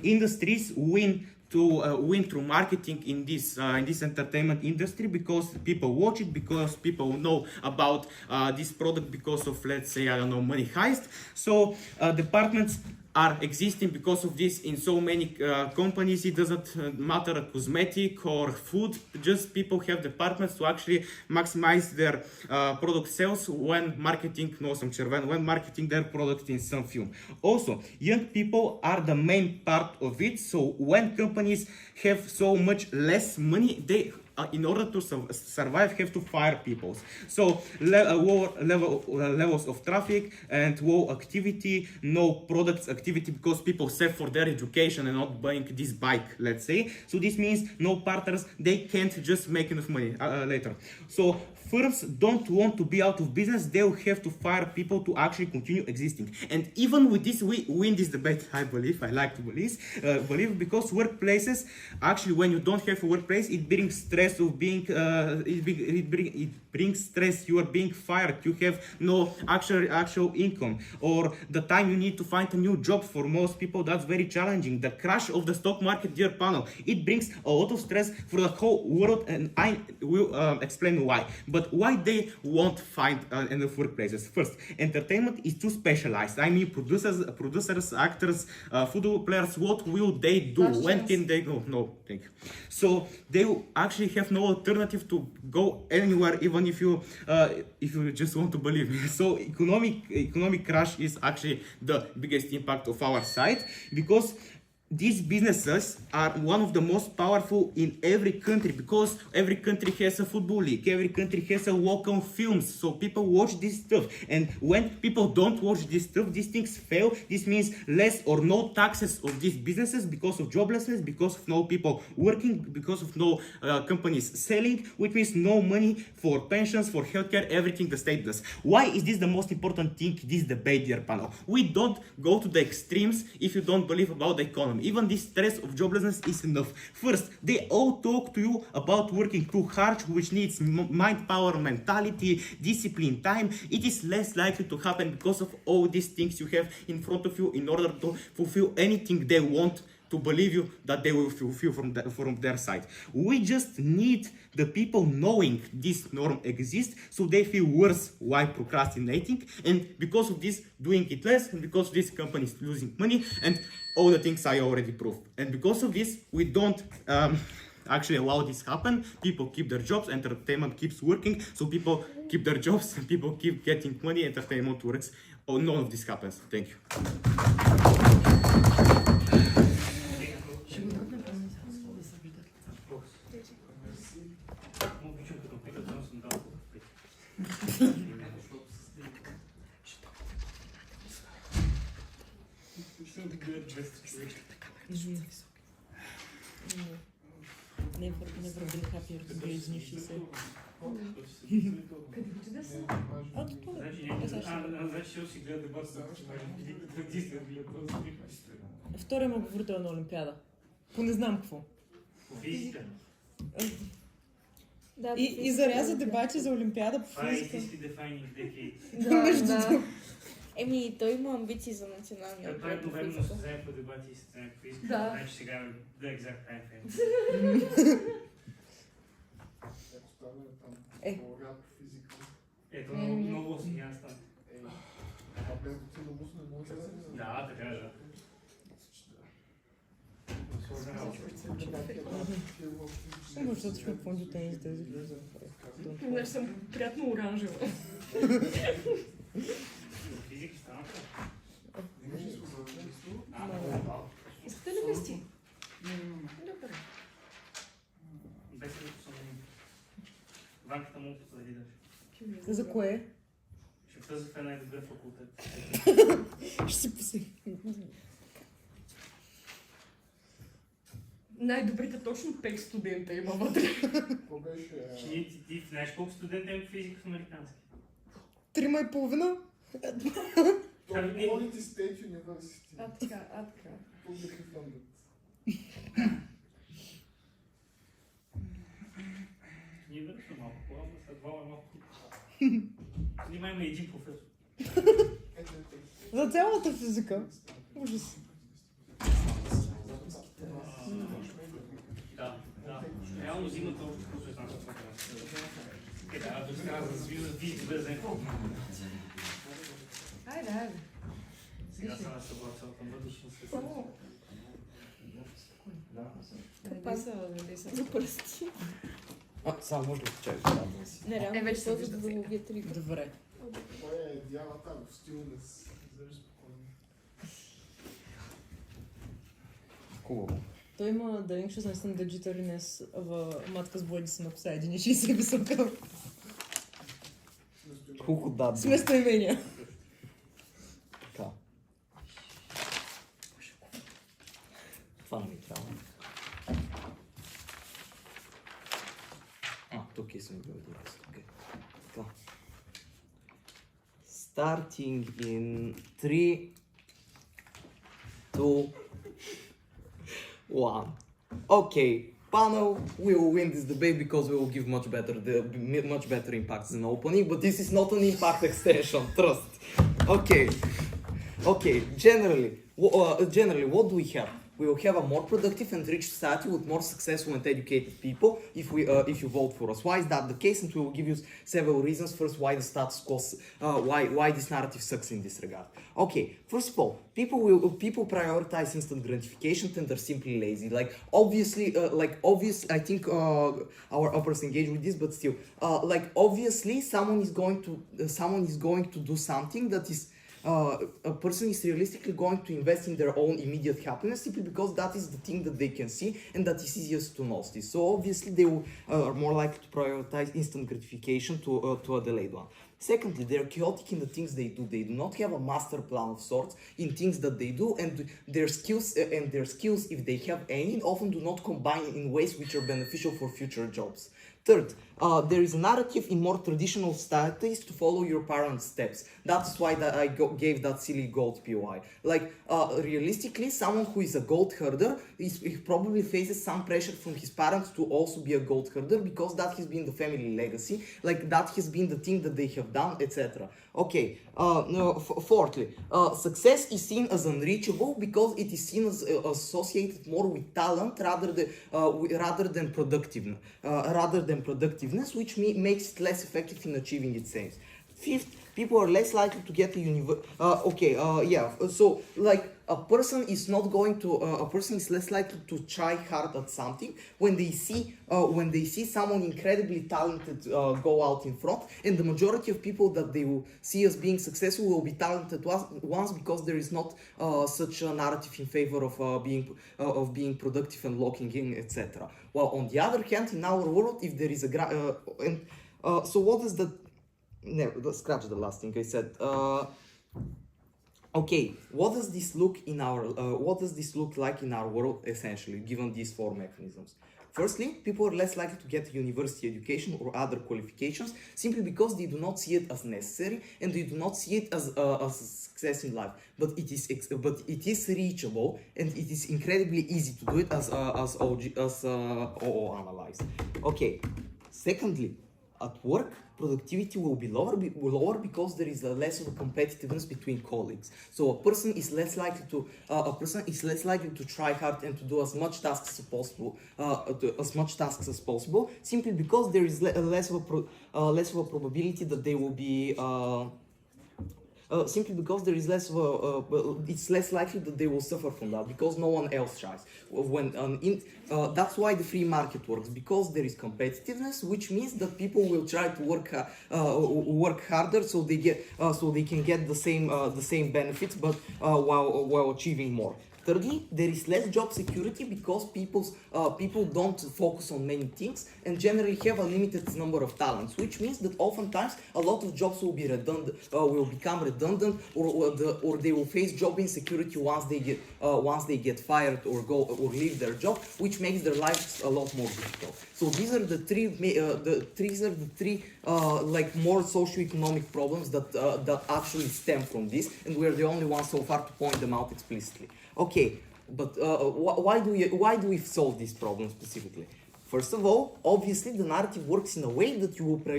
industries win through marketing in this entertainment industry, because people watch it, because people know about this product because of, let's say, I don't know, money heist. So departments are existing because of this in so many companies. It doesn't matter cosmetic or food, just people have departments to actually maximize their product sales when marketing when marketing their product in some film. Also, young people are the main part of it, so when companies have so much less money, they in order to survive, have to fire people. So lower levels of traffic and low activity, no products activity, because people save for their education and not buying this bike, let's say. So this means no partners, they can't just make enough money later. So firms don't want to be out of business, they'll have to fire people to actually continue existing. And even with this, we win this debate, I believe, I like to believe, because workplaces, actually when you don't have a workplace, it brings stress of being, it brings stress, you are being fired, you have no actual income, or the time you need to find a new job. For most people, that's very challenging. The crash of the stock market, dear panel, it brings a lot of stress for the whole world, and I will explain why. But why they won't find enough workplaces? First, entertainment is too specialized. I mean, producers, actors, football players, what will they do? When can they go? No, thank you. So they will actually have no alternative to go anywhere, even if you just want to believe me. So economic crash is actually the biggest impact of our side, because these businesses are one of the most powerful in every country, because every country has a football league, every country has a local films, so people watch this stuff. And when people don't watch this stuff, these things fail. This means less or no taxes of these businesses because of joblessness, because of no people working, because of no companies selling, which means no money for pensions, for healthcare, everything the state does. Why is this the most important thing, this debate, dear panel? We don't go to the extremes if you don't believe about the economy. Even this stress of joblessness is enough. First, they all talk to you about working too hard, which needs mind power, mentality, discipline, time. It is less likely to happen because of all these things you have in front of you in order to fulfill anything they want to believe you that they will fulfill from their side. We just need the people knowing this norm exists, so they feel worse while procrastinating, and because of this doing it less, and because of this company is losing money, and all the things I already proved. And because of this, we don't actually allow this happen. People keep their jobs, entertainment keeps working, so people keep their jobs, and people keep getting money, entertainment works. Oh, none of this happens. Thank you. Never been happier to be as she said. Втория му говорител на Олимпиада. По не знам какво. По физика. И заряза дебати за Олимпиада по Това е физика. истински defining decade. Между другото. Еми, той има амбиции за националния Като отбор по едновременно физика. се взе по дебати и се взе по физика, Да. значи сега е the exact time frame. Е. Ето, много си няма стане. Да, така е, да. Сложна работа. Защото сме по тенис тези влиза. Знаеш, съм приятно оранжева. Физика стана. Искате ли вести? Добре. Без да съм... Ванката му потвърди даже. За кое? Ще влезе в една и добре факултет. Ще си посея. Най-добрите точно 5 студента има вътре. Ти знаеш колко студента има физика в американски? 3,5. Quality State University. А така. Publicly funded. Ние вършим малко по-рано, след това е малко. Ние имаме един професор. За цялата физика. Ужас. Да. Реално зимата още просто е знам какво е. Да, тук трябва да развива физика без него. Айде. Сега са събра цялата мъдъчна се. За пръсти. Само може да чакай. Не, реално, вече се защото вижда да сега. го вие три. Добре. Това е идеалата в стилнес. Излежи спокойно. Хубаво. Той има да anxious and digitaliness в матка с бойди се на коса 1,60 висока. Колко да. С местоимения. Така. Това не ми трябва. Тук съм бил един. Така. Starting in 3, 2, 1. Okay, panel, we will win this debate because we will give much better impact than opening, but this is not an impact extension, trust. Okay, generally, what do we have? We will have a more productive and rich society with more successful and educated people if you vote for us. Why is that the case? And we will give you several reasons. First, why the status quo, why this narrative sucks in this regard. Okay, first of all, people prioritize instant gratification and are simply lazy. Obviously, I think our uppers engage with this, but still, obviously, someone is going to do something that is. A person is realistically going to invest in their own immediate happiness simply because that is the thing that they can see and that is easiest to notice. So obviously they are more likely to prioritize instant gratification to a delayed one. Secondly, they're chaotic in the things they do. They do not have a master plan of sorts in things that they do, and their skills, if they have any, often do not combine in ways which are beneficial for future jobs. Third, there is a narrative in more traditional societies to follow your parents' steps. That's why I gave that silly gold POI. Realistically, someone who is a gold herder he probably faces some pressure from his parents to also be a gold herder because that has been the family legacy, that has been the thing that they have done, etc. Okay. Fourthly, success is seen as unreachable because it is seen as associated more with talent rather than productiveness, which makes it less effective in achieving its aims. Fifth, people are less likely to get a a person is less likely to try hard at something when they see someone incredibly talented go out in front, and the majority of people that they will see as being successful will be talented ones because there is not such a narrative in favor of being productive and locking in, etc. While on the other hand, in our world, if there is so what is the scratch the last thing I said. Okay, what does this look like in our world essentially, given these four mechanisms? Firstly, people are less likely to get a university education or other qualifications simply because they do not see it as necessary and they do not see it as a success in life. But it is reachable and it is incredibly easy to do it as OO analyzed. Okay, secondly, at work, productivity will be lower because there is less of a competitiveness between colleagues. So a person is less likely to try hard and to do as much tasks as possible, simply because there is less of a probability that they will be. Simply because there is it's less likely that they will suffer from that because no one else tries. That's why the free market works, because there is competitiveness, which means that people will try to work harder so they can get the same benefits, but while achieving more. Thirdly, there is less job security because people don't focus on many things and generally have a limited number of talents, which means that oftentimes a lot of jobs will become redundant, or they will face job insecurity once they get fired or leave their job, which makes their lives a lot more difficult. So these are the three like more socioeconomic problems that actually stem from this, and we're the only ones so far to point them out explicitly. Okay, but why do we solve this problem specifically? First of all, obviously the narrative works in a way that you will per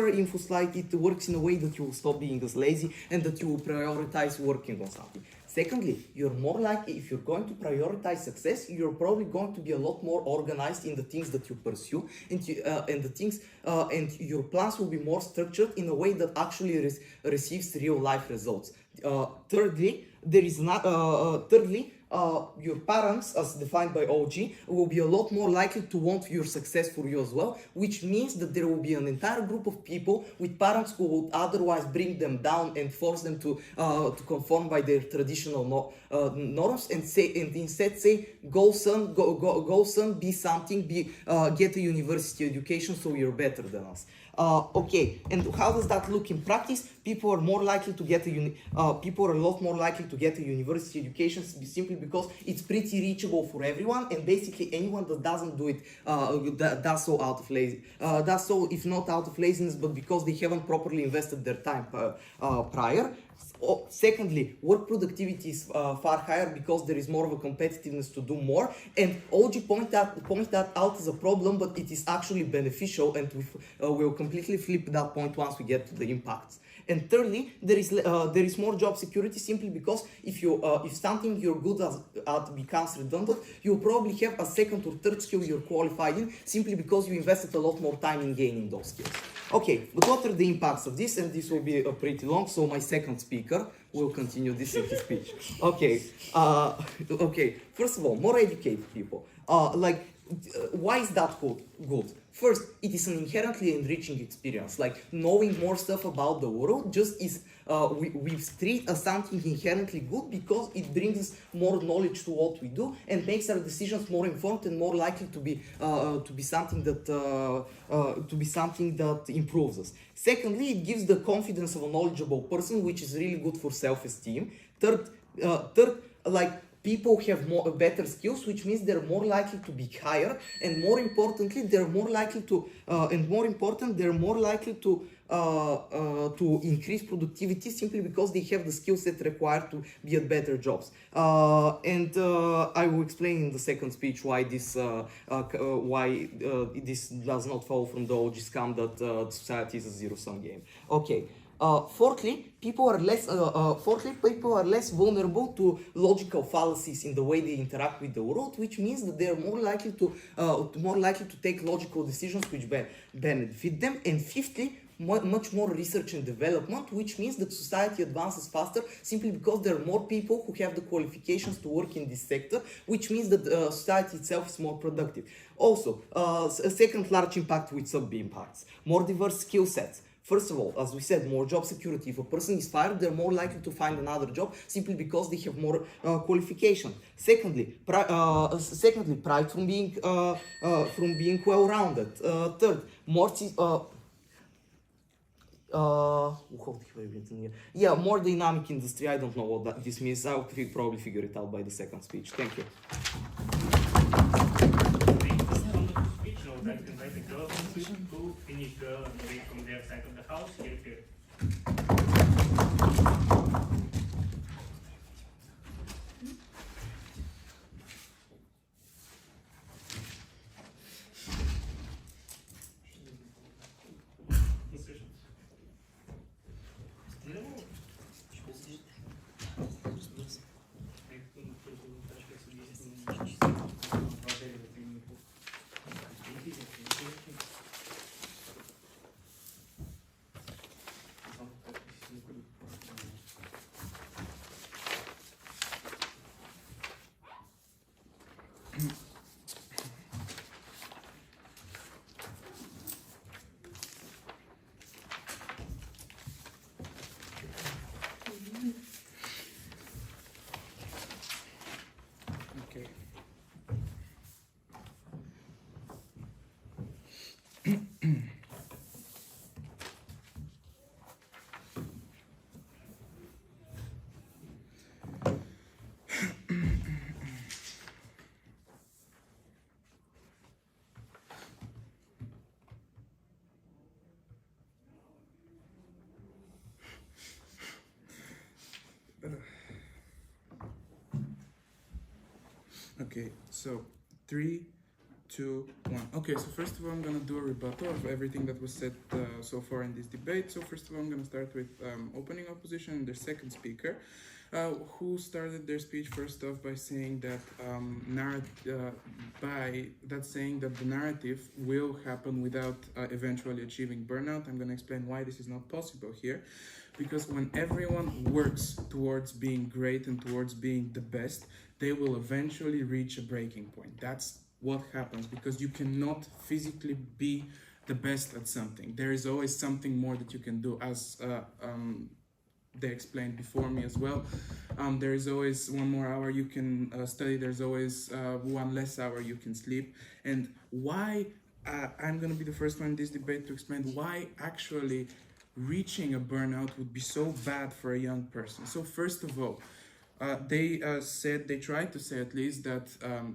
info slide, it works in a way that you will stop being as lazy and that you will prioritize working on something. Secondly, you're more likely, if you're going to prioritize success, you're probably going to be a lot more organized in the things that you pursue, and your plans will be more structured in a way that actually receives real life results. Thirdly, your parents, as defined by OG, will be a lot more likely to want your success for you as well, which means that there will be an entire group of people with parents who would otherwise bring them down and force them to conform by their traditional norms, and instead say, go son, be something, get a university education so you're better than us. Okay, and how does that look in practice? People are a lot more likely to get a university education simply because it's pretty reachable for everyone, and basically anyone that doesn't do it does so out of if not out of laziness, but because they haven't properly invested their time prior. Secondly, work productivity is far higher because there is more of a competitiveness to do more, and OG point that out as a problem, but it is actually beneficial, and we'll completely flip that point once we get to the impacts. And thirdly, there is more job security simply because if something you're good at becomes redundant, you'll probably have a second or third skill you're qualified in simply because you invested a lot more time in gaining those skills. Okay, but what are the impacts of this? And this will be pretty long, so my second speaker will continue this in his speech. Okay, okay. First of all, more educated people. Why is that good? First, it is an inherently enriching experience. Like, knowing more stuff about the world just is, we treat as something inherently good because it brings us more knowledge to what we do and makes our decisions more informed and more likely to be something that improves us. Secondly, it gives the confidence of a knowledgeable person, which is really good for self-esteem. Third, people have better skills, which means they're more likely to be hired, and more importantly, they're more likely to increase productivity simply because they have the skill set required to be at better jobs. I will explain in the second speech why this does not follow from the OG scam that society is a zero-sum game. Okay. Fourthly, people are less vulnerable to logical fallacies in the way they interact with the world, which means that they are more likely to take logical decisions which benefit them. And fifthly, much more research and development, which means that society advances faster simply because there are more people who have the qualifications to work in this sector, which means that society itself is more productive. Also, a second large impact with sub-impacts, more diverse skill sets. First of all, as we said, more job security. If a person is fired, they're more likely to find another job simply because they have more qualification. Secondly, pride from being well-rounded. Third, more more dynamic industry. I don't know what this means. I'll probably figure it out by the second speech. Thank you. I'd like to invite the girls to finish the debate from their side of the house. Here. Okay, so 3, 2, 1. Okay, so first of all, I'm gonna do a rebuttal of everything that was said so far in this debate. So first of all, I'm gonna start with opening opposition and their second speaker, who started their speech first off by saying that saying that the narrative will happen without eventually achieving burnout. I'm gonna explain why this is not possible here. Because when everyone works towards being great and towards being the best, they will eventually reach a breaking point. That's what happens, because you cannot physically be the best at something. There is always something more that you can do, as they explained before me as well. There is always one more hour you can study. There's always one less hour you can sleep. And why, I'm going to be the first one in this debate to explain why actually reaching a burnout would be so bad for a young person. So first of all, they tried to say at least that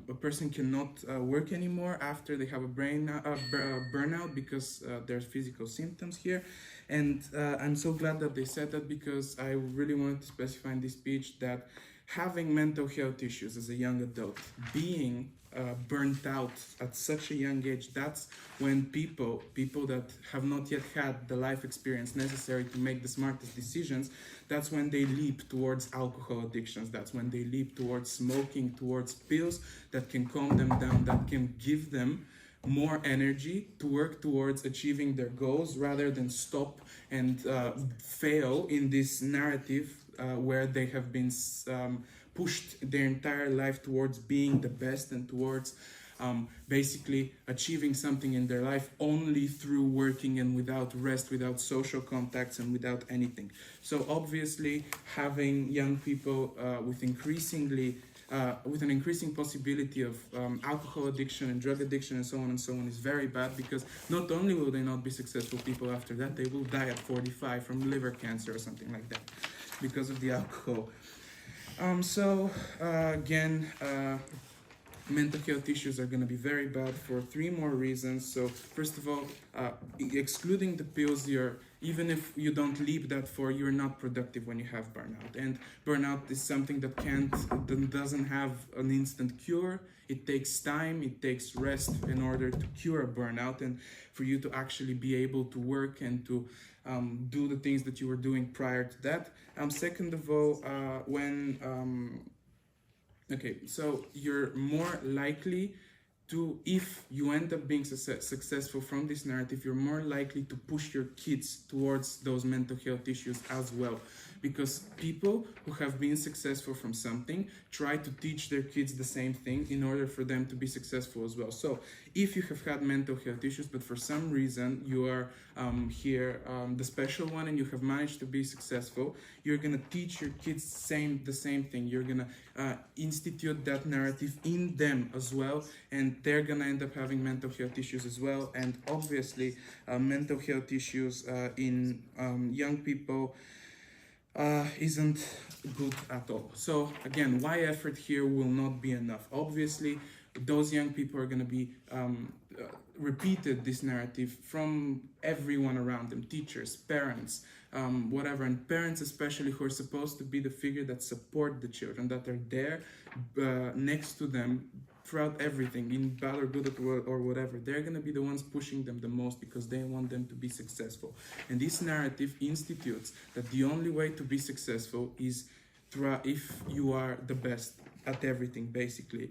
a person cannot work anymore after they have a burnout because there's physical symptoms here. And I'm so glad that they said that, because I really wanted to specify in this speech that having mental health issues as a young adult, being burnt out at such a young age, that's when people that have not yet had the life experience necessary to make the smartest decisions, that's when they leap towards alcohol addictions, that's when they leap towards smoking, towards pills that can calm them down, that can give them more energy to work towards achieving their goals, rather than stop and fail in this narrative where they have been pushed their entire life towards being the best and towards basically achieving something in their life only through working and without rest, without social contacts, and without anything. So obviously, having young people with an increasing possibility of alcohol addiction and drug addiction and so on is very bad, because not only will they not be successful people after that, they will die at 45 from liver cancer or something like that because of the alcohol. Again, mental health issues are going to be very bad for 3 more reasons. So first of all, excluding the pills, even if you don't leap that far, you're not productive when you have burnout. And burnout is something that doesn't have an instant cure. It takes time, it takes rest in order to cure a burnout, and for you to actually be able to work and to do the things that you were doing prior to that. Second of all, so you're more likely to, if you end up being successful from this narrative, you're more likely to push your kids towards those mental health issues as well. Because people who have been successful from something try to teach their kids the same thing in order for them to be successful as well. So if you have had mental health issues, but for some reason you are the special one, and you have managed to be successful, you're going to teach your kids the same thing. You're going to institute that narrative in them as well, and they're going to end up having mental health issues as well. And obviously mental health issues in young people isn't good at all. So again, why effort here will not be enough? Obviously, those young people are going to be repeated this narrative from everyone around them, teachers, parents, whatever, and parents especially, who are supposed to be the figure that support the children, that are there next to them throughout everything, in bad or good or whatever. They're going to be the ones pushing them the most, because they want them to be successful. And this narrative institutes that the only way to be successful is if you are the best at everything, basically.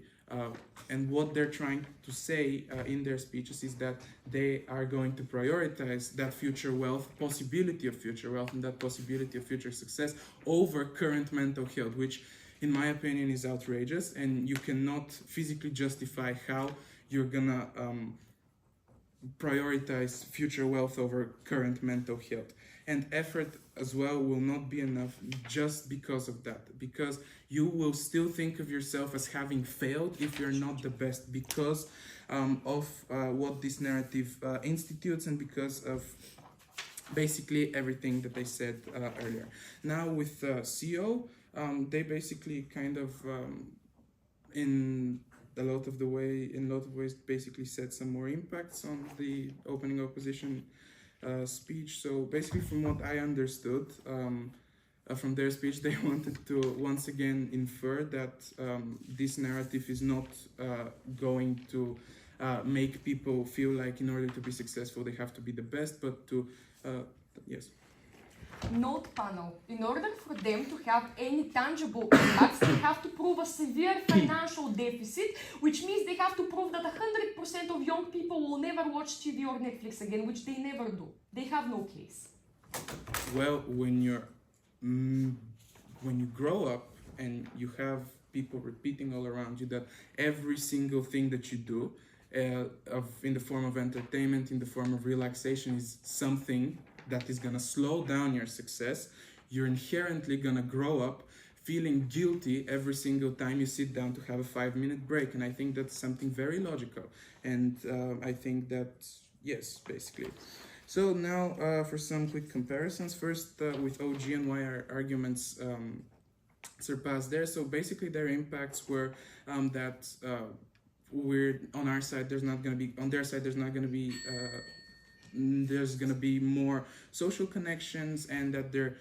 And what they're trying to say in their speeches is that they are going to prioritize that future wealth, possibility of future wealth, and that possibility of future success over current mental health, which in my opinion is outrageous, and you cannot physically justify how you're gonna prioritize future wealth over current mental health. and effort as well will not be enough just because of that, because you will still think of yourself as having failed if you're not the best, because of what this narrative institutes, and because of basically everything that I said earlier. Now with CO, they basically kind of in a lot of ways basically set some more impacts on the opening opposition speech. So basically, from what I understood from their speech, they wanted to once again infer that this narrative is not going to make people feel like in order to be successful they have to be the best, but to yes. Note panel. In order for them to have any tangible impacts, they have to prove a severe financial deficit, which means they have to prove that 100% of young people will never watch TV or Netflix again, which they never do. They have no case. Well, when you grow up and you have people repeating all around you that every single thing that you do in the form of entertainment, in the form of relaxation, is something that is gonna slow down your success, you're inherently gonna grow up feeling guilty every single time you sit down to have a 5-minute break. And I think that's something very logical. And I think that, yes, basically. So now for some quick comparisons. First with OG and why our arguments surpassed there. So basically their impacts were that we're on our side, there's not gonna be, on their side, there's not gonna be there's going to be more social connections, and that there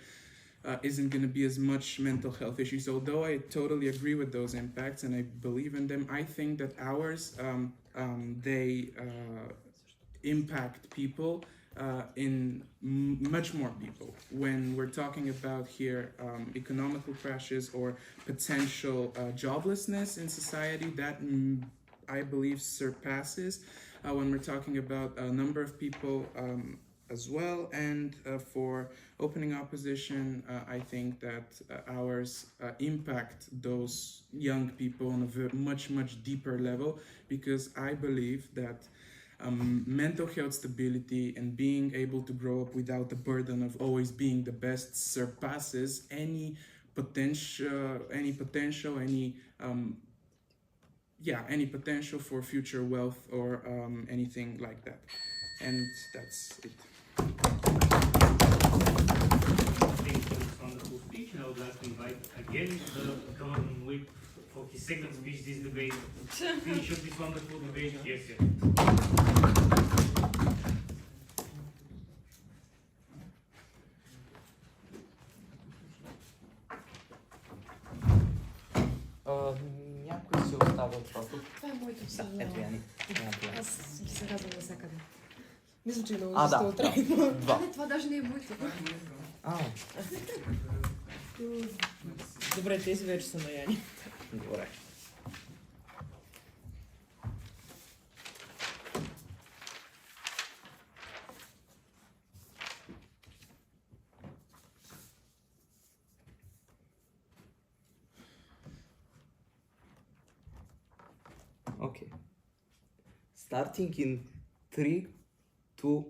isn't going to be as much mental health issues. Although I totally agree with those impacts and I believe in them, I think that ours, they impact people in much more people. When we're talking about here economical crashes or potential joblessness in society, that I believe surpasses when we're talking about a number of people as well. And for opening opposition, I think that ours impact those young people on a much deeper level, because I believe that mental health stability and being able to grow up without the burden of always being the best surpasses any potential, any potential for future wealth or anything like that. And that's it. Thank you for this wonderful speech, and I would like to invite again the Governor Whip for his second speech this debate. Finish up this wonderful debate. Yes, yes. Някой си остава това тук. Това е моето Да, съжаление. ето Яни. Аз ги се казвам навсякъде. Мисля, че е много Да. трайно. Два. Това даже не е мультик. Добре, тези вече са наяни. Добре. Okay. Starting in 3, 2,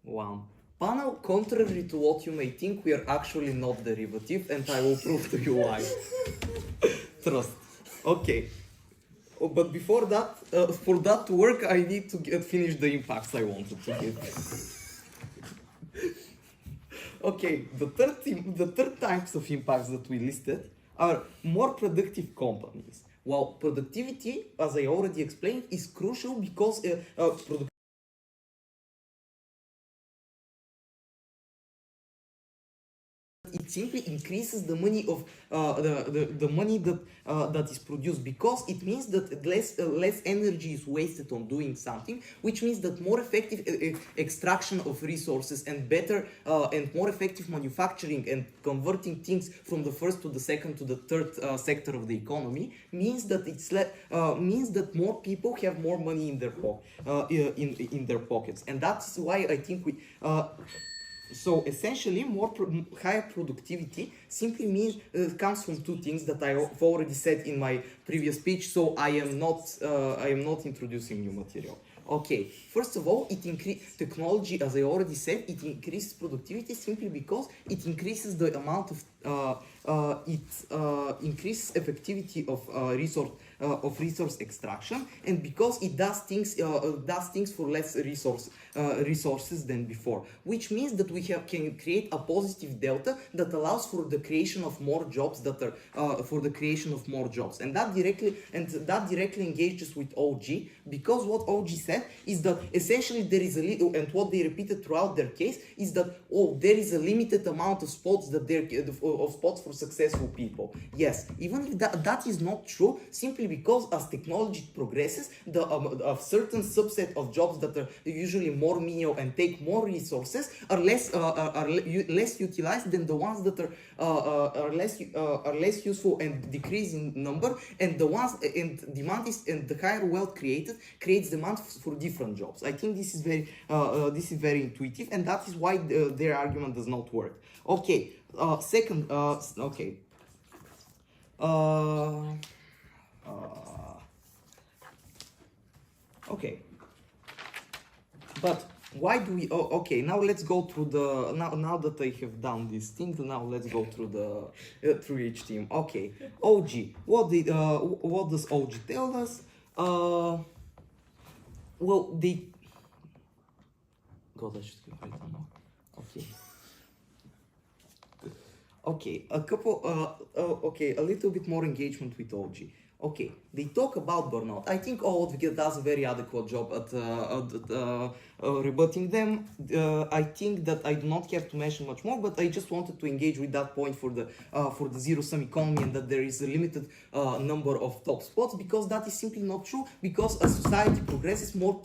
1. Panel, contrary to what you may think, we are actually not derivative, and I will prove to you why. Trust. Okay. Oh, but before that, for that to work, I need to finish the impacts I wanted to give. Okay, the third types of impacts that we listed are more productive companies. While productivity, as I already explained, is crucial because it simply increases the money of the money that is produced, because it means that less energy is wasted on doing something, which means that more effective extraction of resources and better and more effective manufacturing and converting things from the first to the second to the third sector of the economy means that means that more people have more money in their pockets, and that's why I think we. So essentially, higher productivity simply means comes from two things that I've already said in my previous speech. So I am not introducing new material. Okay, first of all, technology, as I already said, it increases productivity simply because it increases the amount of increases effectivity of resource extraction, and because it does things for less resources than before, which means that we can create a positive delta that allows for the creation of more jobs and that directly engages with OG, because what OG said is that essentially there is and what they repeated throughout their case is that there is a limited amount of spots for successful people. Yes, even if that is not true, simply because as technology progresses, a certain subset of jobs that are usually more menial and take more resources are less utilized than the ones that are less useful and decrease in number, and the higher wealth creates demand for different jobs. I think this is very intuitive, and that is why their argument does not work. Okay, second, okay. Okay, but why do we? Okay, now let's go through the now that I have done these things. Now let's go through through each team. Okay, OG. What does OG tell us? Well, they. God, I don't know. Okay. Okay, a little bit more engagement with OG. Okay, they talk about burnout. I think OG does a very adequate job at rebutting them. I think that I do not have to mention much more, but I just wanted to engage with that point for the zero-sum economy, and that there is a limited number of top spots, because that is simply not true. Because as society progresses, more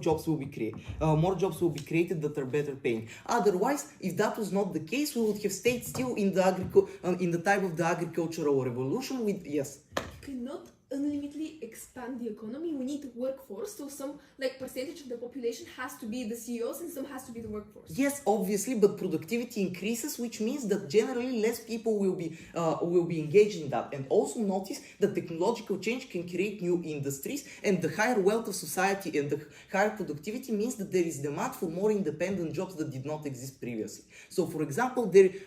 jobs will be created that are better paying. Otherwise, if that was not the case, we would have stayed still in the time of the agricultural revolution. Cannot unlimitedly expand the economy. We need workforce, so some percentage of the population has to be the CEOs and some has to be the workforce. Yes, obviously, but productivity increases, which means that generally less people will be engaged in that. And also notice that technological change can create new industries, and the higher wealth of society and the higher productivity means that there is demand for more independent jobs that did not exist previously. So, for example, if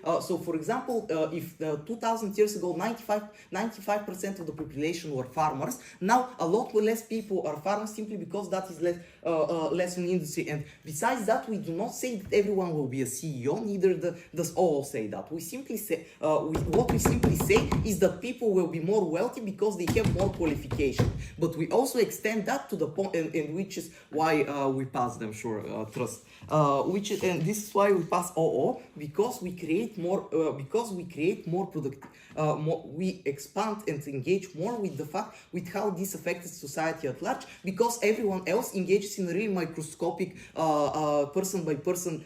2,000 years ago 95% of the population were farmers, now a lot less people are farmers simply because that is less an industry. And besides that, we do not say that everyone will be a CEO, neither does all say that. We simply say what we simply say is that people will be more wealthy because they have more qualification. But we also extend that to the point, and which is why we pass them, trust. And this is why we pass OO, because we create more productive. We expand and engage more with how this affects society at large, because everyone else engages in a really microscopic person by person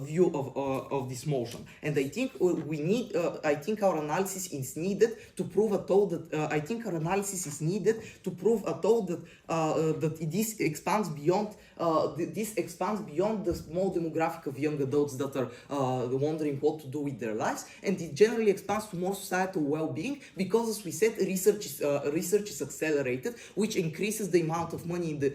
view of this motion. And I think our analysis is needed to prove at all that that this expands beyond the small demographic of young adults that are wondering what to do with their lives, and it generally expands to more societal well-being, because, as we said, research is accelerated, which increases the amount of money in the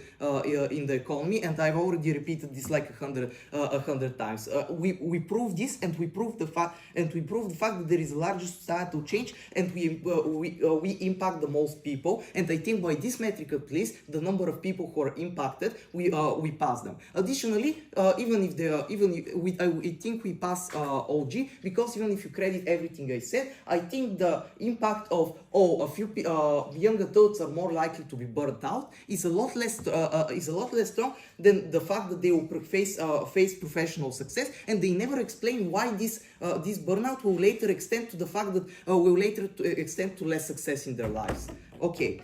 economy. And I've already repeated this like 100 times. We prove this, and we prove the fact that there is a larger societal change, and we impact the most people. And I think by this metric at least, the number of people who are impacted, we pass them. Additionally, I think we pass OG, because even if you credit everything I said, I think the impact of a few young adults are more likely to be burnt out is a lot less strong than the fact that they will face professional success, and they never explain why this burnout will later extend to the fact that extend to less success in their lives. Okay.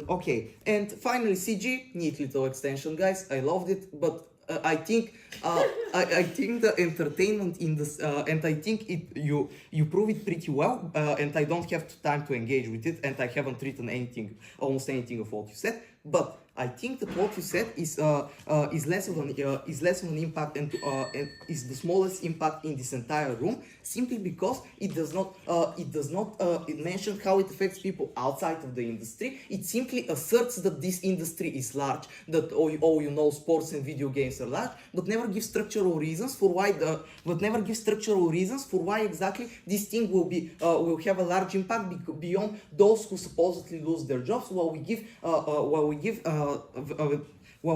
Okay, and finally CG, neat little extension, guys. I loved it, but I think the entertainment in this, and I think you prove it pretty well, and I don't have time to engage with it, and I haven't written almost anything of what you said, but I think that what you said is less of an impact and is the smallest impact in this entire room, simply because it does not mention how it affects people outside of the industry. It simply asserts that this industry is large, that sports and video games are large, but never gives structural reasons for why exactly this thing will have a large impact beyond those who supposedly lose their jobs, while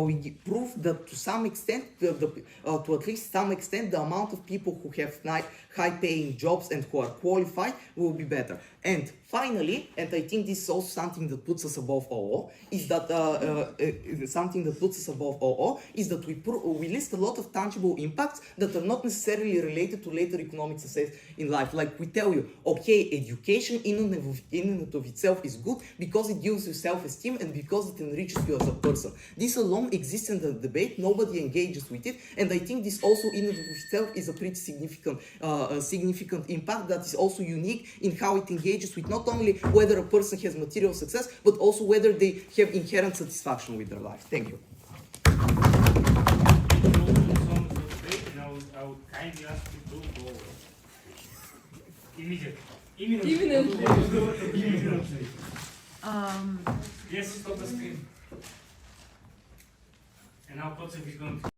we prove that to some extent, to at least some extent, the amount of people who have high-paying jobs and who are qualified will be better. And finally, and I think this is also something that puts us above all, is that we list a lot of tangible impacts that are not necessarily related to later economic success in life. Like we tell you, okay, education in and of itself is good because it gives you self-esteem and because it enriches you as a person. This alone exists in the debate, nobody engages with it, and I think this also in and of itself is a pretty significant impact that is also unique in how it engages with not only whether a person has material success, but also whether they have inherent satisfaction with their life. Thank you. I would kindly ask you to go immediately. Yes, stop the screen. And now Kotsev is going to